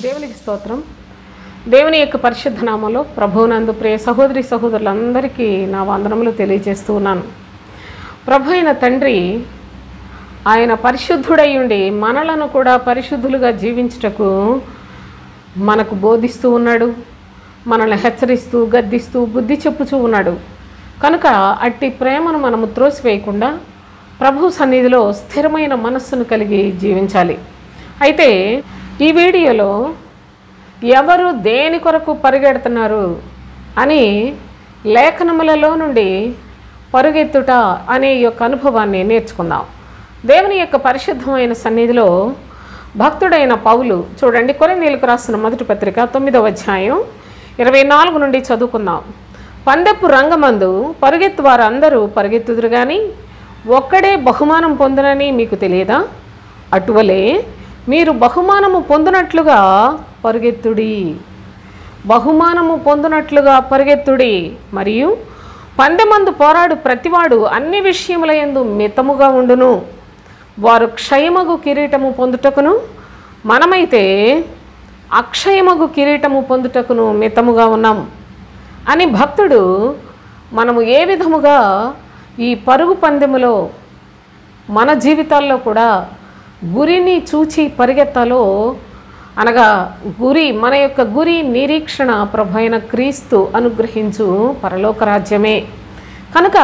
దేవునికి స్తోత్రం. దేవుని యొక్క పరిశుద్ధ నామములో ప్రభువునందు ప్రియ సహోదరి సహోదరులందరికీ నా వందనములు తెలియజేస్తూ ఉన్నాను. ప్రభు అయిన తండ్రి ఆయన పరిశుద్ధుడై ఉండి మనలను కూడా పరిశుద్ధులుగా జీవించుటకు మనకు బోధిస్తూ ఉన్నాడు. మనల్ని హెచ్చరిస్తూ గద్దిస్తూ బుద్ధి చెప్పుచూ ఉన్నాడు. కనుక అట్టి ప్రేమను మనము త్రోసివేయకుండా ప్రభు సన్నిధిలో స్థిరమైన మనస్సును కలిగి జీవించాలి. అయితే ఈ వీడియోలో ఎవరు దేని కొరకు పరిగెడుతున్నారు అని లేఖనములలో నుండి పరుగెత్తుట అనే యొక్క అనుభవాన్ని నేర్చుకుందాం. దేవుని యొక్క పరిశుద్ధమైన సన్నిధిలో భక్తుడైన పౌలు చూడండి, కొరింథీయులకు రాసిన మొదటి పత్రిక 9వ అధ్యాయం 24 నుండి చదువుకుందాం. పందెపు రంగమందు పరుగెత్తు వారు అందరూ పరుగెత్తుదురు కానీ ఒక్కడే బహుమానం పొందునని మీకు తెలియదా? అటువలే మీరు బహుమానము పొందునట్లుగా పరుగెత్తుడి, బహుమానము పొందునట్లుగా పరుగెత్తుడి. మరియు పందెమందు పోరాడు ప్రతివాడు అన్ని విషయముల యందు మితముగా ఉండును. వారు క్షయమగు కిరీటము పొందుటకును మనమైతే అక్షయమగు కిరీటము పొందుటకును మితముగా ఉన్నాం అని భక్తుడు మనము ఏ విధముగా ఈ పరుగు పందెములో మన జీవితాల్లో కూడా గురిని చూచి పరిగెత్తాలో, అనగా గురి మన యొక్క గురి నిరీక్షణ ప్రభు అయిన క్రీస్తు అనుగ్రహించు పరలోక రాజ్యమే. కనుక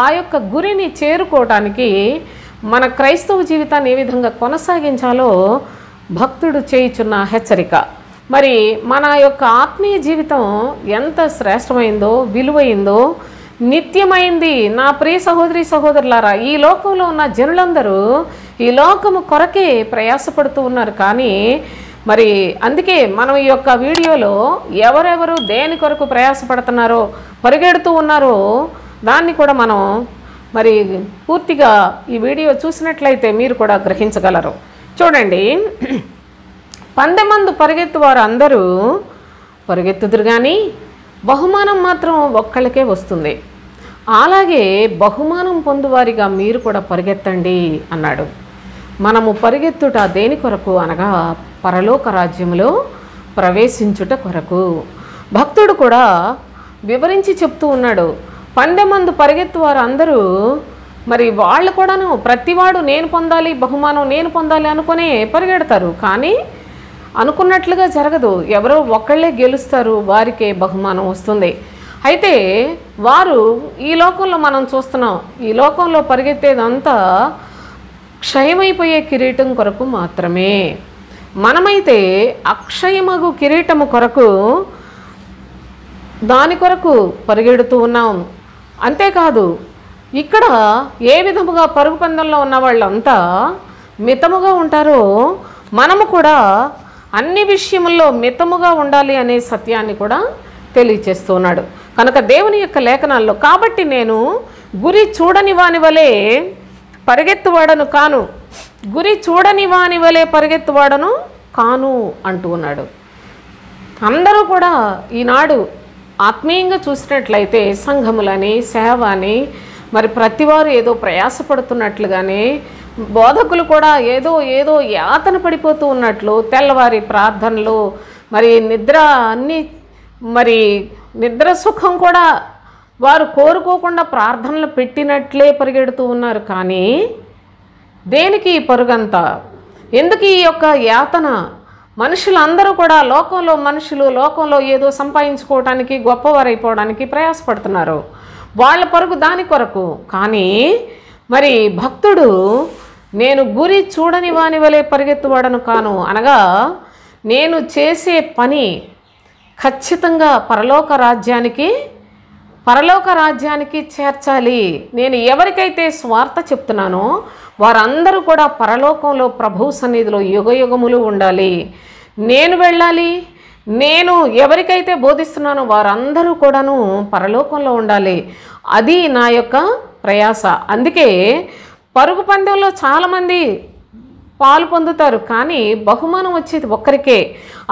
ఆ యొక్క గురిని చేరుకోవడానికి మన క్రైస్తవ జీవితాన్ని ఏ విధంగా కొనసాగించాలో భక్తుడు చేయుచున్న హెచ్చరిక. మరి మన యొక్క ఆత్మీయ జీవితం ఎంత శ్రేష్టమైందో, విలువైందో, నిత్యమైంది. నా ప్రియ సహోదరి సహోదరులారా, ఈ లోకంలో ఉన్న జనులందరూ ఈ లోకము కొరకే ప్రయాసపడుతూ ఉన్నారు. కానీ మరి అందుకే మనం ఈ యొక్క వీడియోలో ఎవరెవరు దేని కొరకు ప్రయాసపడుతున్నారో, పరిగెడుతూ ఉన్నారో దాన్ని కూడా మనం మరి పూర్తిగా ఈ వీడియో చూసినట్లయితే మీరు కూడా గ్రహించగలరు. చూడండి, పందెమందు పరిగెత్తు వారు అందరూ పరిగెత్తుదురు కానీ బహుమానం మాత్రం ఒక్కళ్ళకే వస్తుంది. అలాగే బహుమానం పొందువారిగా మీరు కూడా పరిగెత్తండి అన్నాడు. మనము పరిగెత్తుట దేని కొరకు అనగా పరలోక రాజ్యములో ప్రవేశించుట కొరకు. భక్తుడు కూడా వివరించి చెప్తూ ఉన్నాడు. పందెమందు పరిగెత్తు వారు అందరూ మరి వాళ్ళు కూడాను ప్రతివాడు నేను పొందాలి, బహుమానం నేను పొందాలి అనుకునే పరిగెడతారు. కానీ అనుకున్నట్లుగా జరగదు. ఎవరో ఒకళ్ళే గెలుస్తారు, వారికే బహుమానం వస్తుంది. అయితే వారు ఈ లోకంలో మనం చూస్తున్నాం, ఈ లోకంలో పరిగెత్తేదంతా క్షయమైపోయే కిరీటం కొరకు మాత్రమే. మనమైతే అక్షయమగు కిరీటము కొరకు దాని కొరకు పరిగెడుతూ ఉన్నాం. అంతేకాదు, ఇక్కడ ఏ విధముగా పరుగు పందెంలో ఉన్న వాళ్ళంతా మితముగా ఉంటారో మనము కూడా అన్ని విషయముల్లో మితముగా ఉండాలి అనే సత్యాన్ని కూడా తెలియచేస్తున్నాడు. కనుక దేవుని యొక్క లేఖనాల్లో కాబట్టి నేను గురి చూడని వాని వలె పరిగెత్తువాడను కాను, గురి చూడని వాని వలె పరిగెత్తువాడను కాను అంటూ ఉన్నాడు. అందరూ కూడా ఈనాడు ఆత్మీయంగా చూసినట్లయితే సంఘములని, సేవ అని మరి ప్రతివారు ఏదో ప్రయాసపడుతున్నట్లుగానే బోధకులు కూడా ఏదో ఏదో యాతన పడిపోతూ ఉన్నట్లు, తెల్లవారి ప్రార్థనలు, మరి నిద్ర అన్నీ మరి నిద్ర సుఖం కూడా వారు కోరుకోకుండా ప్రార్థనలు పెట్టినట్లే పరిగెడుతూ ఉన్నారు. కానీ దేనికి ఈ పరుగంతా? ఎందుకు ఈ యొక్క యాతన? మనుషులందరూ కూడా మనుషులు లోకంలో ఏదో సంపాదించుకోవడానికి, గొప్పవారైపోవడానికి ప్రయాసపడుతున్నారు. వాళ్ళ పరుగు దాని కొరకు. కానీ మరి భక్తుడు నేను గురి చూడని వాని వలె పరిగెత్తువాడను కాను, అనగా నేను చేసే పని ఖచ్చితంగా పరలోక రాజ్యానికి చేర్చాలి. నేను ఎవరికైతే స్వార్థ చెప్తున్నానో వారందరూ కూడా పరలోకంలో ప్రభు సన్నిధిలో యుగయుగములు ఉండాలి. నేను వెళ్ళాలి. నేను ఎవరికైతే బోధిస్తున్నానో వారందరూ కూడాను పరలోకంలో ఉండాలి. అది నా యొక్క ప్రయాస. అందుకే పరుగు పందెంలో చాలామంది పాలు పొందుతారు, కానీ బహుమానం వచ్చేది ఒక్కరికే.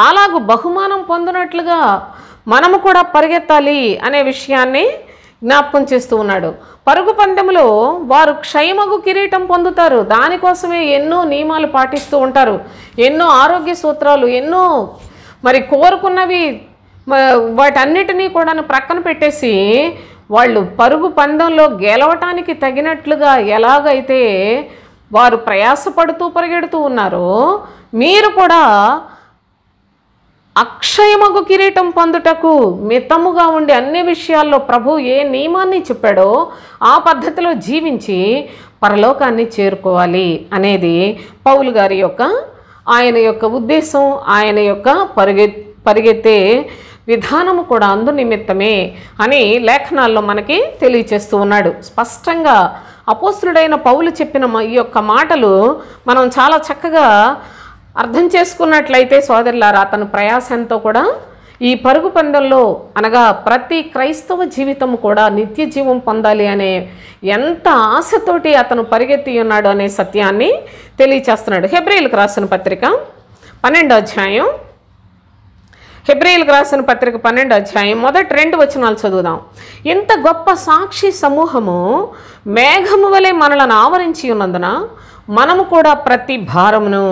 అలాగూ బహుమానం పొందినట్లుగా మనము కూడా పరిగెత్తాలి అనే విషయాన్ని జ్ఞాపకం చేస్తూ ఉన్నాడు. పరుగు పందెంలో వారు క్షయమగు కిరీటం పొందుతారు. దానికోసమే ఎన్నో నియమాలు పాటిస్తూ ఉంటారు, ఎన్నో ఆరోగ్య సూత్రాలు, ఎన్నో మరి కోరుకున్నవి వాటన్నిటినీ కూడా ప్రక్కన పెట్టేసి వాళ్ళు పరుగు పందెంలో గెలవటానికి తగినట్లుగా ఎలాగైతే వారు ప్రయాసపడుతూ పరిగెడుతూ ఉన్నారో, మీరు కూడా అక్షయమగు కిరీటం పొందుటకు మితముగా ఉండి అన్ని విషయాల్లో ప్రభు ఏ నియమాన్ని చెప్పాడో ఆ పద్ధతిలో జీవించి పరలోకాన్ని చేరుకోవాలి అనేది పౌలు గారి యొక్క ఆయన యొక్క ఉద్దేశం, ఆయన యొక్క పరిగెత్తే విధానము కూడా అందు నిమిత్తమే అని లేఖనాల్లో మనకి తెలియచేస్తూ ఉన్నాడు. స్పష్టంగా అపోస్తులుడైన పౌలు చెప్పిన ఈ యొక్క మాటలు మనం చాలా చక్కగా అర్థం చేసుకున్నట్లయితే సోదరులారా, అతను ప్రయాసంతో కూడా ఈ పరుగు పందెంలో అనగా ప్రతి క్రైస్తవ జీవితం కూడా నిత్య జీవం పొందాలి అనే ఎంత ఆశతోటి అతను పరిగెత్తి ఉన్నాడు అనే సత్యాన్ని తెలియచేస్తున్నాడు. హెబ్రీయులకు రాసిన పత్రిక 12వ అధ్యాయం, హెబ్రీయులకు రాసిన పత్రిక 12వ అధ్యాయం మొదటి 2 వచనాలు చదువుదాం. ఇంత గొప్ప సాక్షి సమూహము మేఘము వలె మనలను ఆవరించి ఉన్నందున మనము కూడా ప్రతి భారమును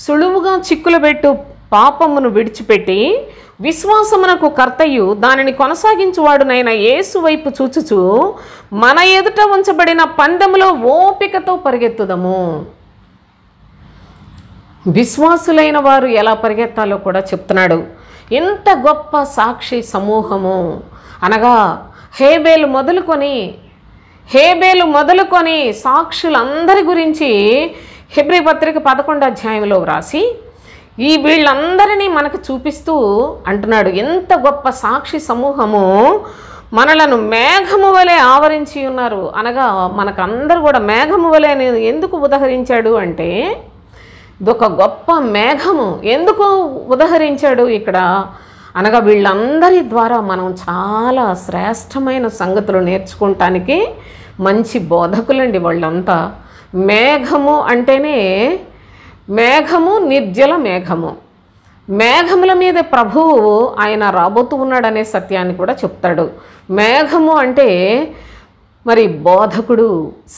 సులువుగా చిక్కులబెట్టు పాపమును విడిచిపెట్టి విశ్వాసమునకు కర్తయు దానిని కొనసాగించువాడునైన యేసు వైపు చూచుచు మన ఎదుట ఉంచబడిన పందెములో ఓపికతో పరిగెత్తుదము. విశ్వాసులైన వారు ఎలా పరిగెత్తాలో కూడా చెప్తున్నాడు. ఇంత గొప్ప సాక్షి సమూహము అనగా హేబేలు మొదలుకొని సాక్షులందరి గురించి హెబ్రీ పత్రిక 11వ అధ్యాయంలో వ్రాసి ఈ వీళ్ళందరినీ మనకు చూపిస్తూ అంటున్నాడు, ఎంత గొప్ప సాక్షి సమూహము మనలను మేఘము వలె ఆవరించి ఉన్నారు. అనగా మనకందరూ కూడా మేఘము వలె ఎందుకు ఉదహరించాడు అంటే, ఇదొక గొప్ప మేఘము. ఎందుకు ఉదహరించాడు ఇక్కడ అనగా వీళ్ళందరి ద్వారా మనం చాలా శ్రేష్టమైన సంగతులు నేర్చుకోవటానికి మంచి బోధకులండి వాళ్ళంతా. మేఘము అంటేనే మేఘము, నిర్జల మేఘము, మేఘముల మీద ప్రభువు ఆయన రాబోతూ ఉన్నాడనే సత్యాన్ని కూడా చెప్తాడు. మేఘము అంటే మరి బోధకుడు,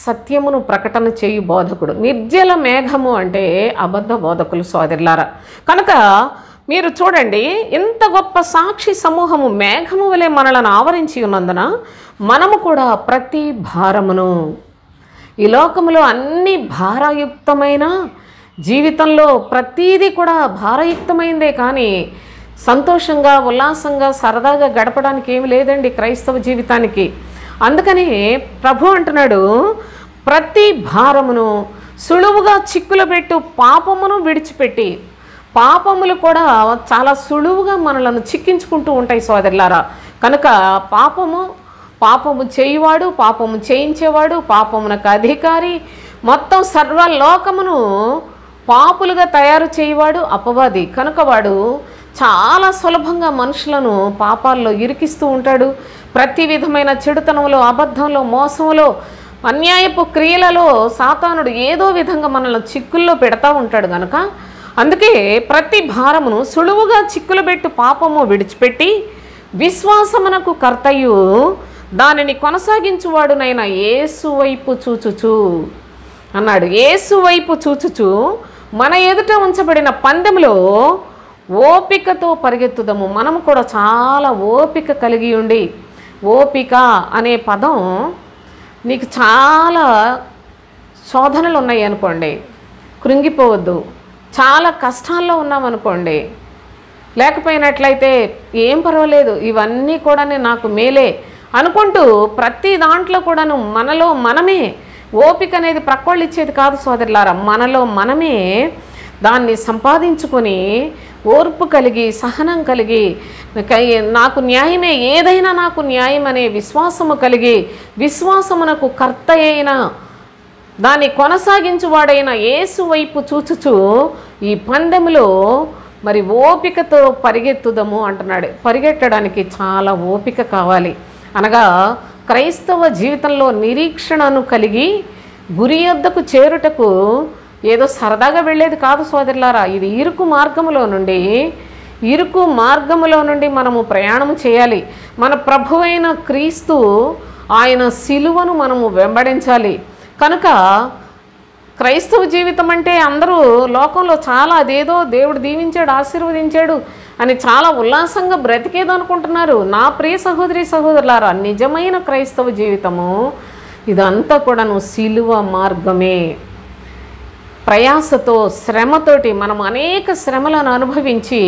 సత్యమును ప్రకటన చేయు బోధకుడు. నిర్జల మేఘము అంటే అబద్ధ బోధకులు సోదరులారా. కనుక మీరు చూడండి, ఇంత గొప్ప సాక్షి సమూహము మేఘము వలె మనలను ఆవరించి ఉన్నందున మనము కూడా ప్రతి భారమును, ఈ లోకములో అన్ని భారయుక్తమైన జీవితంలో ప్రతీది కూడా భారయుక్తమైందే, కానీ సంతోషంగా ఉల్లాసంగా సరదాగా గడపడానికి ఏమి లేదండి క్రైస్తవ జీవితానికి. అందుకని ప్రభు అంటున్నాడు, ప్రతి భారమును సులువుగా చిక్కులబెట్టు పాపమును విడిచిపెట్టి. పాపములు కూడా చాలా సులువుగా మనలను చిక్కించుకుంటూ ఉంటాయి సోదరులారా. కనుక పాపము చేయువాడు, పాపము చేయించేవాడు, పాపమునకు అధికారి, మొత్తం సర్వలోకమును పాపులుగా తయారు చేయువాడు అపవాది. కనుక వాడు చాలా సులభంగా మనుషులను పాపాల్లో ఇరికిస్తూ ఉంటాడు. ప్రతి విధమైన చెడుతనంలో, అబద్ధంలో, మోసంలో, అన్యాయపు క్రియలలో సాతానుడు ఏదో విధంగా మనల్ని చిక్కుల్లో పెడతా ఉంటాడు. కనుక అందుకే ప్రతి భారమును సులువుగా చిక్కులబెట్టు పాపము విడిచిపెట్టి విశ్వాసమునకు కర్తయు దానిని కొనసాగించువాడునైన యేసు వైపు చూచుచు అన్నాడు. యేసు వైపు చూచుచు మన ఎదుట ఉంచబడిన పందెములో ఓపికతో పరిగెత్తుదము. మనము కూడా చాలా ఓపిక కలిగి ఉండి, ఓపిక అనే పదం నీకు చాలా శోధనలు ఉన్నాయి అనుకోండి, కృంగిపోవద్దు. చాలా కష్టాల్లో ఉన్నామనుకోండి, లేకపోయినట్లయితే ఏం పర్వాలేదు, ఇవన్నీ కూడా నాకు మేలే అనుకుంటూ ప్రతి దాంట్లో కూడాను మనలో మనమే, ఓపిక అనేది ప్రక్కళ్ళు ఇచ్చేది కాదు సోదరులారా, మనలో మనమే దాన్ని సంపాదించుకొని ఓర్పు కలిగి, సహనం కలిగి, నాకు న్యాయమే, ఏదైనా నాకు న్యాయం అనే విశ్వాసము కలిగి, విశ్వాసమునకు కర్త అయిన దాన్ని కొనసాగించువాడైన యేసు వైపు చూచుచు ఈ పందెములో మరి ఓపికతో పరిగెత్తుదము అంటున్నాడు. పరిగెట్టడానికి చాలా ఓపిక కావాలి. అనగా క్రైస్తవ జీవితంలో నిరీక్షణను కలిగి గురి యొద్దకు చేరుటకు ఏదో సరదాగా వెళ్ళేది కాదు సోదరులారా. ఇది ఇరుకు మార్గములో నుండి మనము ప్రయాణం చేయాలి. మన ప్రభువైన క్రీస్తు ఆయన సిలువను మనము వెంబడించాలి. కనుక క్రైస్తవ జీవితం అంటే అందరూ లోకంలో చాలా అదేదో దేవుడు దీవించాడు, ఆశీర్వదించాడు అని చాలా ఉల్లాసంగా బ్రతికేది అనుకుంటున్నారు. నా ప్రియ సహోదరి సహోదరులారా, నిజమైన క్రైస్తవ జీవితము ఇదంతా కూడాను సిలువ మార్గమే. ప్రయాసతో, శ్రమతోటి మనం అనేక శ్రమలను అనుభవించి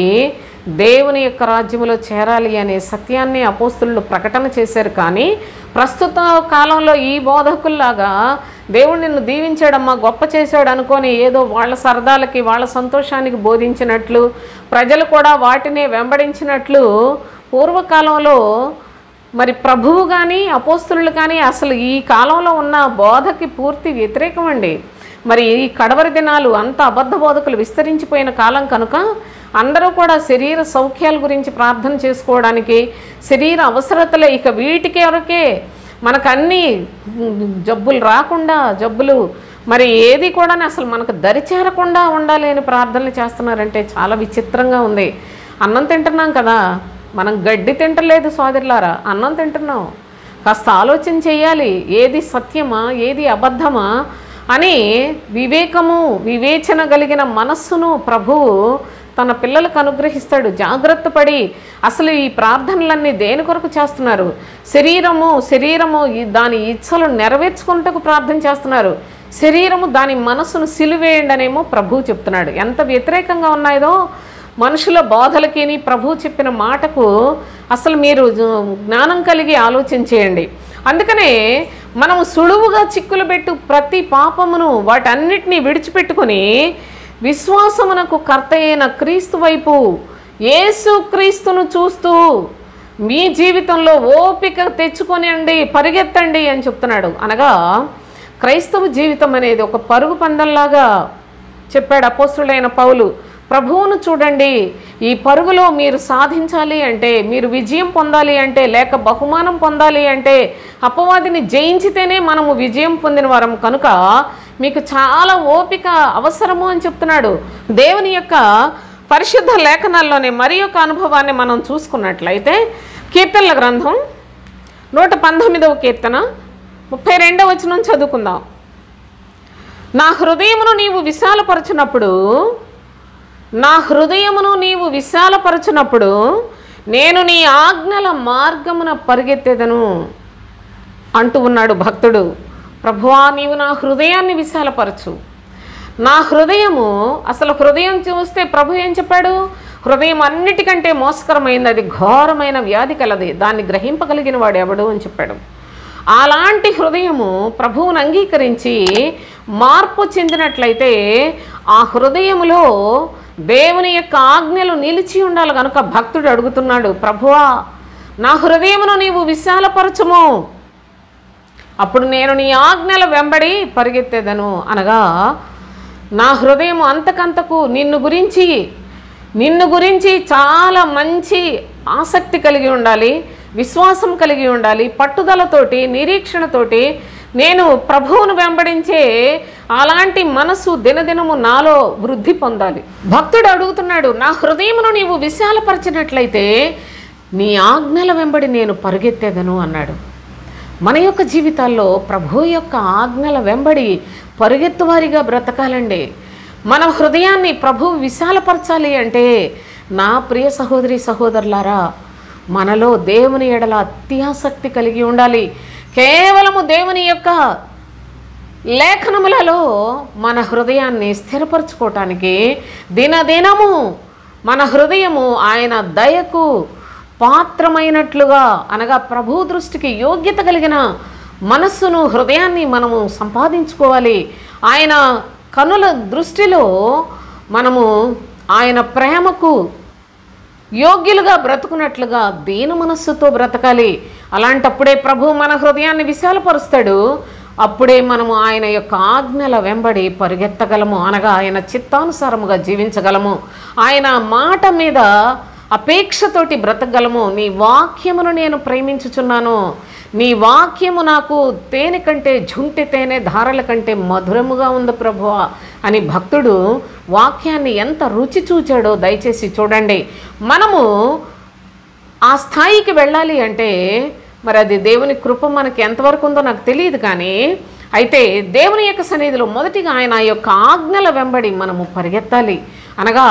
దేవుని యొక్క రాజ్యంలో చేరాలి అనే సత్యాన్ని అపోస్తులు ప్రకటన చేశారు. కానీ ప్రస్తుత కాలంలో ఈ బోధకుల్లాగా దేవుడు నిన్ను దీవించాడమ్మా, గొప్ప చేశాడు అనుకొని ఏదో వాళ్ళ సరదాలకి, వాళ్ళ సంతోషానికి బోధించినట్లు, ప్రజలు కూడా వాటినే వెంబడించినట్లు పూర్వకాలంలో మరి ప్రభువు కానీ అపోస్తులు కానీ అసలు ఈ కాలంలో ఉన్న బోధకి పూర్తి వ్యతిరేకం అండి. మరి ఈ కడవరి దినాలు అంత అబద్ధ బోధకులు విస్తరించిపోయిన కాలం కనుక అందరూ కూడా శరీర సౌఖ్యాల గురించి ప్రార్థన చేసుకోవడానికి, శరీర అవసరతలే ఇక వీటికి వరకే, మనకు అన్నీ జబ్బులు రాకుండా, జబ్బులు మరి ఏది కూడా అసలు మనకు దరిచేరకుండా ఉండాలి అని ప్రార్థనలు చేస్తున్నారంటే చాలా విచిత్రంగా ఉంది. అన్నం తింటున్నాం కదా, మనం గడ్డి తింటలేదు సోదరులారా, అన్నం తింటున్నాం. కాస్త ఆలోచన చేయాలి, ఏది సత్యమా ఏది అబద్ధమా అని. వివేకము, వివేచన కలిగిన మనస్సును ప్రభువు తన పిల్లలకు అనుగ్రహిస్తాడు. జాగ్రత్త పడి అసలు ఈ ప్రార్థనలన్నీ దేని కొరకు చేస్తున్నారు? శరీరము దాని ఇచ్చలు నెరవేర్చుకుంటూ ప్రార్థన చేస్తున్నారు. శరీరము దాని మనస్సును సిలువేయండి అనేమో ప్రభువు చెప్తున్నాడు. ఎంత వ్యతిరేకంగా ఉన్నాయో మనుషుల బోధలకి ప్రభువు చెప్పిన మాటకు అసలు మీరు జ్ఞానం కలిగి ఆలోచన చేయండి. అందుకనే మనం సులువుగా చిక్కులు పెట్టు ప్రతి పాపమును వాటన్నిటినీ విడిచిపెట్టుకొని విశ్వాసమునకు కర్త అయిన క్రీస్తు వైపు, యేసు క్రీస్తును చూస్తూ మీ జీవితంలో ఓపిక తెచ్చుకొనియండి, పరిగెత్తండి అని చెప్తున్నాడు. అనగా క్రైస్తవ జీవితం అనేది ఒక పరుగు పందెంలాగా చెప్పాడు అపోస్తులైన పౌలు. ప్రభువును చూడండి, ఈ పరుగులో మీరు సాధించాలి అంటే, మీరు విజయం పొందాలి అంటే, లేక బహుమానం పొందాలి అంటే అపవాదిని జయించితేనే మనము విజయం పొందిన వారం కనుక మీకు చాలా ఓపిక అవసరము అని చెప్తున్నాడు. దేవుని యొక్క పరిశుద్ధ లేఖనాల్లోనే మరి యొక్క అనుభవాన్ని మనం చూసుకున్నట్లయితే కీర్తనల గ్రంథం 119వ కీర్తన 32వ వచనం చదువుకుందాం. నా హృదయమును నీవు విశాలపరచునప్పుడు నేను నీ ఆజ్ఞల మార్గమున పరిగెత్తెదను అంటూ ఉన్నాడు భక్తుడు. ప్రభువా, నీవు నా హృదయాన్ని విశాలపరచు. నా హృదయము, అసలు హృదయం చూస్తే ప్రభు ఏం చెప్పాడు? హృదయం అన్నిటికంటే మోసకరమైంది, అది ఘోరమైన వ్యాధి కలది, దాన్ని గ్రహింపగలిగిన వాడు ఎవడు అని చెప్పాడు. అలాంటి హృదయము ప్రభువును అంగీకరించి మార్పు చెందినట్లయితే ఆ హృదయములో దేవుని యొక్క ఆజ్ఞలు నిలిచి ఉండాలి. కనుక భక్తుడు అడుగుతున్నాడు, ప్రభువా నా హృదయమును నీవు విశాలపరచుము, అప్పుడు నేను నీ ఆజ్ఞల వెంబడి పరిగెత్తేదను. అనగా నా హృదయం అంతకంతకు నిన్ను గురించి చాలా మంచి ఆసక్తి కలిగి ఉండాలి, విశ్వాసం కలిగి ఉండాలి, పట్టుదలతోటి, నిరీక్షణతోటి నేను ప్రభువును వెంబడించే అలాంటి మనసు దినదినము నాలో వృద్ధి పొందాలి. భక్తుడు అడుగుతున్నాడు, నా హృదయమును నీవు విశాలపరిచినట్లయితే నీ ఆజ్ఞల వెంబడి నేను పరిగెత్తేదను అన్నాడు. మన యొక్క జీవితాల్లో ప్రభు యొక్క ఆజ్ఞల వెంబడి పరిగెత్తువారిగా బ్రతకాలండి. మన హృదయాన్ని ప్రభువు విశాలపరచాలి అంటే నా ప్రియ సహోదరి సహోదరులారా, మనలో దేవుని ఎడల అత్యాసక్తి కలిగి ఉండాలి. కేవలము దేవుని యొక్క లేఖనములలో మన హృదయాన్ని స్థిరపరచుకోవటానికి దినదినము మన హృదయము ఆయన దయకు పాత్రమైనట్లుగా, అనగా ప్రభు దృష్టికి యోగ్యత కలిగిన మనస్సును, హృదయాన్ని మనము సంపాదించుకోవాలి. ఆయన కనుల దృష్టిలో మనము ఆయన ప్రేమకు యోగ్యులుగా బ్రతుకున్నట్లుగా దీన మనస్సుతో బ్రతకాలి. అలాంటప్పుడే ప్రభు మన హృదయాన్ని విశాలపరుస్తాడు. అప్పుడే మనము ఆయన యొక్క ఆజ్ఞల వెంబడి పరిగెత్తగలము, అనగా ఆయన చిత్తానుసారముగా జీవించగలము, ఆయన మాట మీద అపేక్షతోటి బ్రతకగలము. నీ వాక్యమును నేను ప్రేమించుచున్నాను, నీ వాక్యము నాకు తేనె కంటే, జుంటి తేనె ధారల కంటే మధురముగా ఉంది ప్రభువా అని భక్తుడు వాక్యాన్ని ఎంత రుచి చూచాడో దయచేసి చూడండి. మనము ఆ స్థాయికి వెళ్ళాలి అంటే మరి అది దేవుని కృప మనకి ఎంతవరకు ఉందో నాకు తెలియదు. కానీ అయితే దేవుని యొక్క సన్నిధిలో మొదటిగా ఆయన యొక్క ఆజ్ఞల వెంబడి మనము పరిగెత్తాలి. అనగా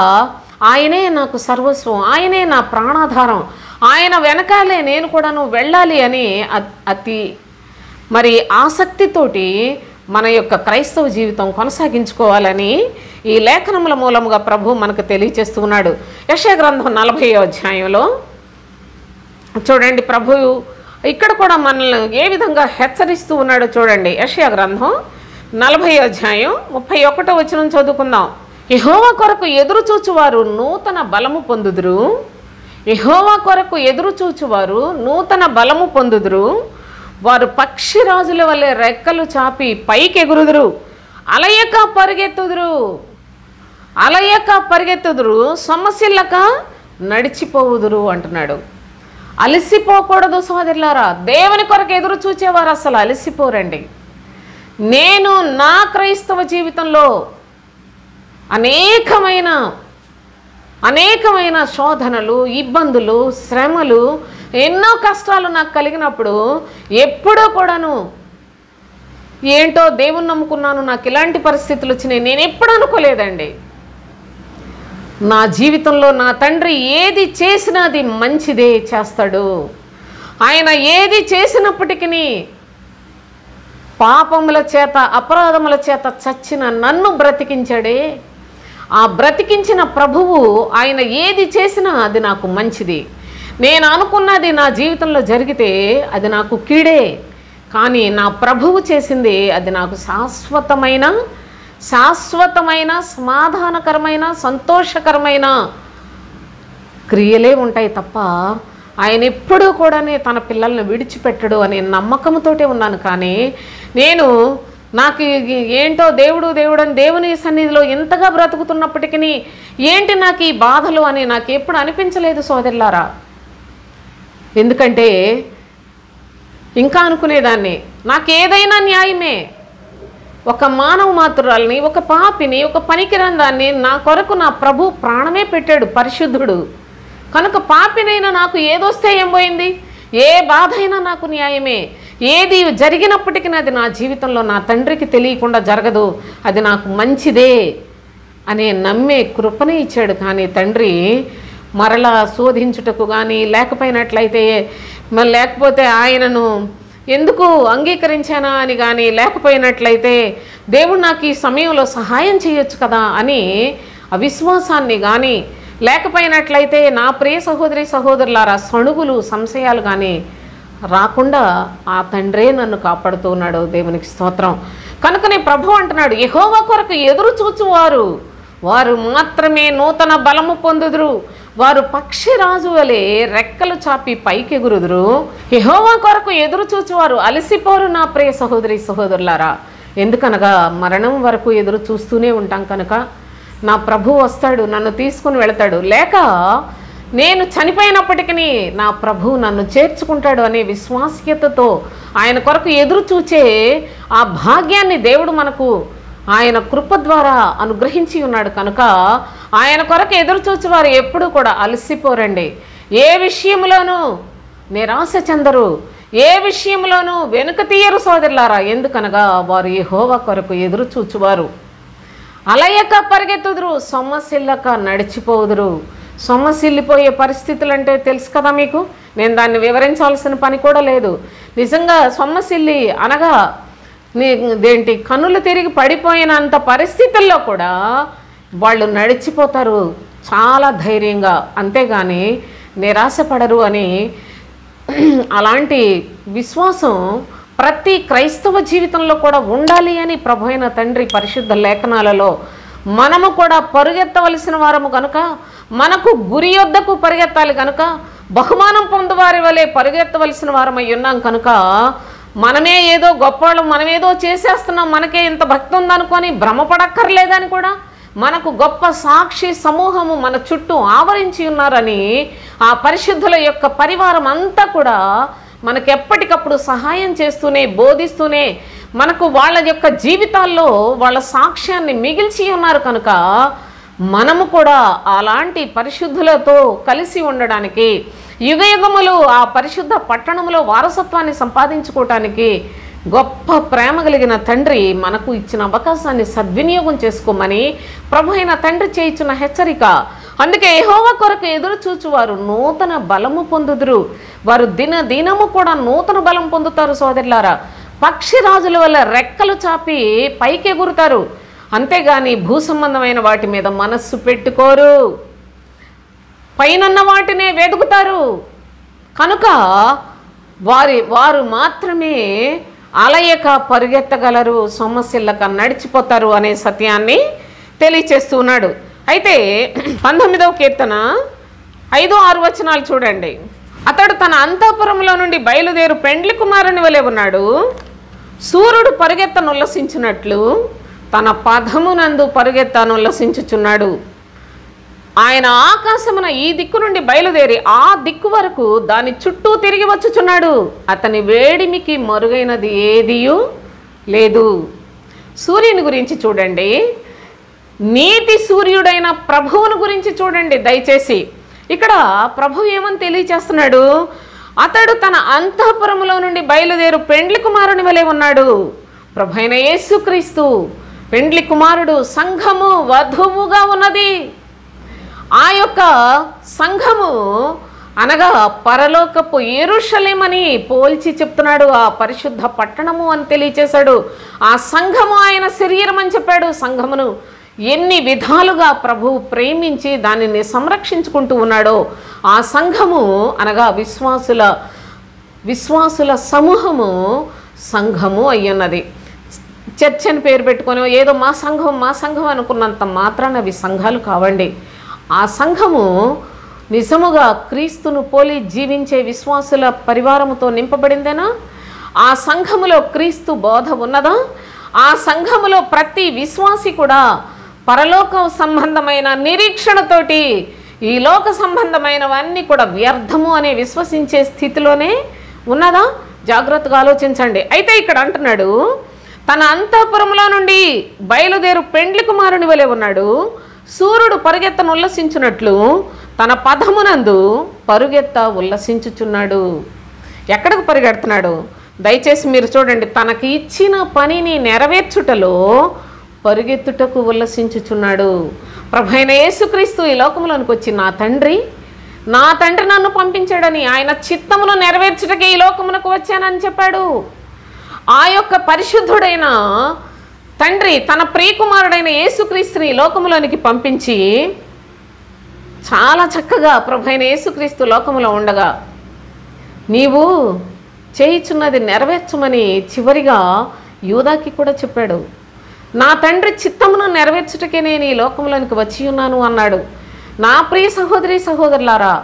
ఆయనే నాకు సర్వస్వం, ఆయనే నా ప్రాణాధారం, ఆయన వెనకాలే నేను కూడాను వెళ్ళాలి అని అతి మరి ఆసక్తితోటి మన యొక్క క్రైస్తవ జీవితం కొనసాగించుకోవాలని ఈ లేఖనముల మూలముగా ప్రభు మనకు తెలియచేస్తూ ఉన్నాడు. యెషయా గ్రంథం 40వ అధ్యాయంలో చూడండి, ప్రభు ఇక్కడ కూడా మనల్ని ఏ విధంగా హెచ్చరిస్తూ ఉన్నాడో చూడండి. యెషయా గ్రంథం 40వ అధ్యాయం 31వ వచనం చదువుకుందాం. యెహోవా కొరకు ఎదురు చూచువారు నూతన బలము పొందుదురు, యెహోవా కొరకు ఎదురు చూచువారు నూతన బలము పొందుదురు, వారు పక్షిరాజుల వలె రెక్కలు చాపి పైకెగురుదురు, అలయక పరిగెత్తుదురు, అలయక పరిగెత్తుదురు, సొమ్మసిల్లక నడిచిపోవుదురు అంటున్నాడు. అలసిపోకూడదు సోదరులారా. దేవుని కొరకు ఎదురు చూచేవారు అసలు అలసిపోరండి. నేను నా క్రైస్తవ జీవితంలో అనేకమైన శోధనలు, ఇబ్బందులు, శ్రమలు, ఎన్నో కష్టాలు నాకు కలిగినప్పుడు ఎప్పుడూ కూడాను ఏంటో దేవుని నమ్ముకున్నాను, నాకు ఇలాంటి పరిస్థితులు వచ్చినాయి నేను ఎప్పుడు అనుకోలేదండి. నా జీవితంలో నా తండ్రి ఏది చేసినా అది మంచిదే చేస్తాడు. ఆయన ఏది చేసినప్పటికీ పాపముల చేత అపరాధముల చేత చచ్చిన నన్ను బ్రతికించాడే. ఆ బ్రతికించిన ప్రభువు ఆయన ఏది చేసినా అది నాకు మంచిది. నేను అనుకున్నది నా జీవితంలో జరిగితే అది నాకు కీడే, కానీ నా ప్రభువు చేసింది అది నాకు శాశ్వతమైన సమాధానకరమైన సంతోషకరమైన క్రియలే ఉంటాయి తప్ప ఆయన ఎప్పుడూ కూడా తన పిల్లల్ని విడిచిపెట్టడు అనే నమ్మకంతోటే ఉన్నాను. కానీ నేను నాకు ఏంటో దేవుడు అని దేవుని సన్నిధిలో ఎంతగా బ్రతుకుతున్నప్పటికీ ఏంటి నాకు ఈ బాధలు అని నాకు ఎప్పుడు అనిపించలేదు సోదరులారా. ఎందుకంటే ఇంకా అనుకునేదాన్ని నాకు ఏదైనా న్యాయమే. ఒక మానవ మాతృరాల్ని, ఒక పాపిని, ఒక పనికిరాని దాన్ని నా కొరకు నా ప్రభు ప్రాణమే పెట్టాడు, పరిశుద్ధుడు కనుక పాపినైనా నాకు ఏదొస్తే ఏం పోయింది, ఏ బాధ అయినా నాకు న్యాయమే. ఏది జరిగినప్పటికీ అది నా జీవితంలో నా తండ్రికి తెలియకుండా జరగదు, అది నాకు మంచిదే అనే నమ్మే కృపనే ఇచ్చాడు. కానీ తండ్రి మరలా శోధించుటకు కానీ లేకపోతే ఆయనను ఎందుకు అంగీకరించానా అని కానీ లేకపోయినట్లయితే దేవుడు నాకు ఈ సమయంలో సహాయం చేయొచ్చు కదా అని అవిశ్వాసాన్ని కానీ లేకపోయినట్లయితే నా ప్రియ సహోదరులారా సణుగులు సంశయాలు కానీ రాకుండా ఆ తండ్రే నన్ను కాపాడుతూ ఉన్నాడు. దేవునికి స్తోత్రం. కనుకనే ప్రభు అంటున్నాడు, యెహోవా కొరకు ఎదురు చూచువారు వారు మాత్రమే నూతన బలము పొందుదురు, వారు పక్షిరాజు వలె రెక్కలు చాపి పైకెగురుదురు. యెహోవా కొరకు ఎదురు చూచువారు అలసిపోరు నా ప్రియ సహోదరులారా. ఎందుకనగా మరణం వరకు ఎదురు చూస్తూనే ఉంటాం కనుక నా ప్రభు వస్తాడు, నన్ను తీసుకుని వెళతాడు, లేక నేను చనిపోయినప్పటికీ నా ప్రభు నన్ను చేర్చుకుంటాడు అనే విశ్వాస్యతతో ఆయన కొరకు ఎదురు చూచే ఆ భాగ్యాన్ని దేవుడు మనకు ఆయన కృప ద్వారా అనుగ్రహించి ఉన్నాడు. కనుక ఆయన కొరకు ఎదురు చూచేవారు ఎప్పుడు కూడా అలసిపోరండి. ఏ విషయంలోనూ నిరాశ చెందరు, ఏ విషయంలోనూ వెనుక తీయరు సోదరులారా. ఎందుకనగా వారు యెహోవా కొరకు ఎదురు చూచువారు అలయక పరిగెత్తుదురు, సొమ్మసిల్లక నడిచిపోదురు. సొమ్మసిల్లిపోయే పరిస్థితులు అంటే తెలుసు కదా మీకు, నేను దాన్ని వివరించాల్సిన పని కూడా లేదు. నిజంగా సొమ్మసిల్లి అనగా దేంటి కన్నులు తిరిగి పడిపోయినంత పరిస్థితుల్లో కూడా వాళ్ళు నడిచిపోతారు చాలా ధైర్యంగా, అంతేగాని నిరాశపడరు అని అలాంటి విశ్వాసం ప్రతి క్రైస్తవ జీవితంలో కూడా ఉండాలి అని ప్రభువైన తండ్రి పరిశుద్ధ లేఖనాలలో మనము కూడా పరుగెత్తవలసిన వారము కనుక, మనకు గురి యొద్దకు పరిగెత్తాలి కనుక, బహుమానం పొందువారి వలె పరుగెత్తవలసిన వారమై ఉన్నాం కనుక మనమే ఏదో గొప్పవాళ్ళం, మనమేదో చేసేస్తున్నాం, మనకే ఇంత భక్తి ఉందనుకొని భ్రమపడక్కర్లేదని కూడా మనకు గొప్ప సాక్షి సమూహము మన చుట్టూ ఆవరించి ఉన్నారని ఆ పరిశుద్ధుల యొక్క పరివారం అంతా కూడా మనకు ఎప్పటికప్పుడు సహాయం చేస్తూనే బోధిస్తూనే మనకు వాళ్ళ యొక్క జీవితాల్లో వాళ్ళ సాక్ష్యాన్ని మిగిల్చి ఉన్నారు. కనుక మనము కూడా అలాంటి పరిశుద్ధులతో కలిసి ఉండడానికి యుగయుగములు ఆ పరిశుద్ధ పట్టణంలో వారసత్వాన్ని సంపాదించుకోవటానికి గొప్ప ప్రేమ కలిగిన తండ్రి మనకు ఇచ్చిన అవకాశాన్ని సద్వినియోగం చేసుకోమని ప్రభు అయిన తండ్రి చేయించిన హెచ్చరిక. అందుకే యెహోవా కొరకు ఎదురు చూచువారు నూతన బలము పొందుదురు. వారు దినము కూడా నూతన బలం పొందుతారు సోదరులారా. పక్షిరాజుల వల్ల రెక్కలు చాపి పైకి ఎగురుతారు, అంతేగాని భూ సంబంధమైన వాటి మీద మనస్సు పెట్టుకోరు. పైనన్న వాటినే వెతుకుతారు. కనుక వారు మాత్రమే అలయక పరిగెత్తగలరు, సమస్యలక నడిచిపోతారు అనే సత్యాన్ని తెలియచేస్తున్నాడు. అయితే 19వ కీర్తన 5-6 వచనాలు చూడండి. అతడు తన అంతఃపురంలో నుండి బయలుదేరు పెండ్లి కుమారుని వలె ఉన్నాడు. సూర్యుడు పరిగెత్తనుల్లసించినట్లు తన పదమునందు పరిగెత్తనుల్లసించుచున్నాడు. ఆయన ఆకాశమున ఈ దిక్కు నుండి బయలుదేరి ఆ దిక్కు వరకు దాని చుట్టూ తిరిగి వచ్చుచున్నాడు. అతని వేడిమికి మరుగైనది ఏదియూ లేదు. సూర్యుని గురించి చూడండి, నీతి సూర్యుడైన ప్రభువుని గురించి చూడండి దయచేసి. ఇక్కడ ప్రభు ఏమని తెలియచేస్తున్నాడు? అతడు తన అంతఃపురములో నుండి బయలుదేరు పెండ్లి కుమారుని వలె ఉన్నాడు. ప్రభు అయిన యేసుక్రీస్తు పెండ్లి కుమారుడు, సంఘము వధువుగా ఉన్నది. ఆ యొక్క సంఘము అనగా పరలోకపు యెరూషలేమని పోల్చి చెప్తున్నాడు. ఆ పరిశుద్ధ పట్టణము అని తెలియచేశాడు. ఆ సంఘము ఆయన శరీరం అని చెప్పాడు. సంఘమును ఎన్ని విధాలుగా ప్రభువు ప్రేమించి దానిని సంరక్షించుకుంటూ ఉన్నాడో ఆ సంఘము అనగా విశ్వాసుల సమూహము సంఘము అయ్యున్నది. చర్చ్ అని పేరు పెట్టుకొని ఏదో మా సంఘం అనుకున్నంత మాత్రాన అవి సంఘాలు కావండి. ఆ సంఘము నిజముగా క్రీస్తును పోలి జీవించే విశ్వాసుల పరివారముతో నింపబడిందేనా? ఆ సంఘములో క్రీస్తు బోధ ఉన్నదా? ఆ సంఘములో ప్రతి విశ్వాసి కూడా పరలోక సంబంధమైన నిరీక్షణతోటి ఈ లోక సంబంధమైనవన్నీ కూడా వ్యర్థము అనే విశ్వసించే స్థితిలోనే ఉన్నదా? జాగ్రత్తగా ఆలోచించండి. అయితే ఇక్కడ అంటున్నాడు, తన అంతఃపురంలో నుండి బయలుదేరు పెండ్లి కుమారుని వలె ఉన్నాడు. సూర్యుడు పరిగెత్తను ఉల్లసించున్నట్లు తన పదమునందు పరుగెత్త ఉల్లసించుచున్నాడు. ఎక్కడికి పరిగెడుతున్నాడు? దయచేసి మీరు చూడండి. తనకి ఇచ్చిన పనిని నెరవేర్చుటలో పరుగెత్తుటకు ఉల్లసించుచున్నాడు. ప్రభు అయిన యేసుక్రీస్తు ఈ లోకంలోనికి వచ్చి నా తండ్రి నన్ను పంపించాడని, ఆయన చిత్తమును నెరవేర్చుటకే ఈ లోకమునకు వచ్చానని చెప్పాడు. ఆ యొక్క పరిశుద్ధుడైన తండ్రి తన ప్రియకుమారుడైన యేసుక్రీస్తుని ఈ లోకములోనికి పంపించి చాలా చక్కగా ప్రభు అయిన యేసుక్రీస్తు లోకములో ఉండగా నీవు చేయుచున్నది నెరవేర్చమని చివరిగా యూదాకి కూడా చెప్పాడు. నా తండ్రి చిత్తమును నెరవేర్చుటకే నేను ఈ లోకంలోనికి వచ్చి ఉన్నాను అన్నాడు. నా ప్రియ సహోదరి సహోదరులారా,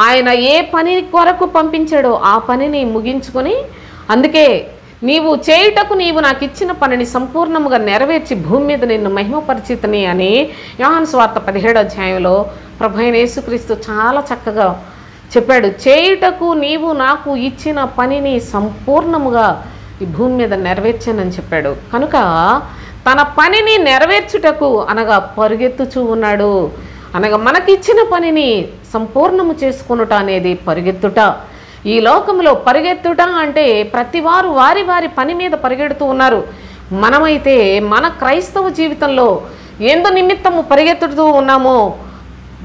ఆయన ఏ పని కొరకు పంపించాడో ఆ పనిని ముగించుకొని, అందుకే నీవు చేయుటకు నీవు నాకు ఇచ్చిన పనిని సంపూర్ణముగా నెరవేర్చి భూమి మీద నిన్ను మహిమపరిచితిని అని యోహాను సువార్త 17వ అధ్యాయంలో ప్రభు అయిన యేసుక్రీస్తు చాలా చక్కగా చెప్పాడు. చేయుటకు నీవు నాకు ఇచ్చిన పనిని సంపూర్ణముగా ఈ భూమి మీద నెరవేర్చానని చెప్పాడు. కనుక తన పనిని నెరవేర్చుటకు అనగా పరుగెత్తుచూ ఉన్నాడు. అనగా మనకిచ్చిన పనిని సంపూర్ణము చేసుకొనుట అనేది పరుగెత్తుట. ఈ లోకంలో పరిగెత్తుట అంటే ప్రతివారు వారి వారి పని మీద పరిగెడుతూ ఉన్నారు. మనమైతే మన క్రైస్తవ జీవితంలో ఎందు నిమిత్తము పరిగెత్తుతూ ఉన్నామో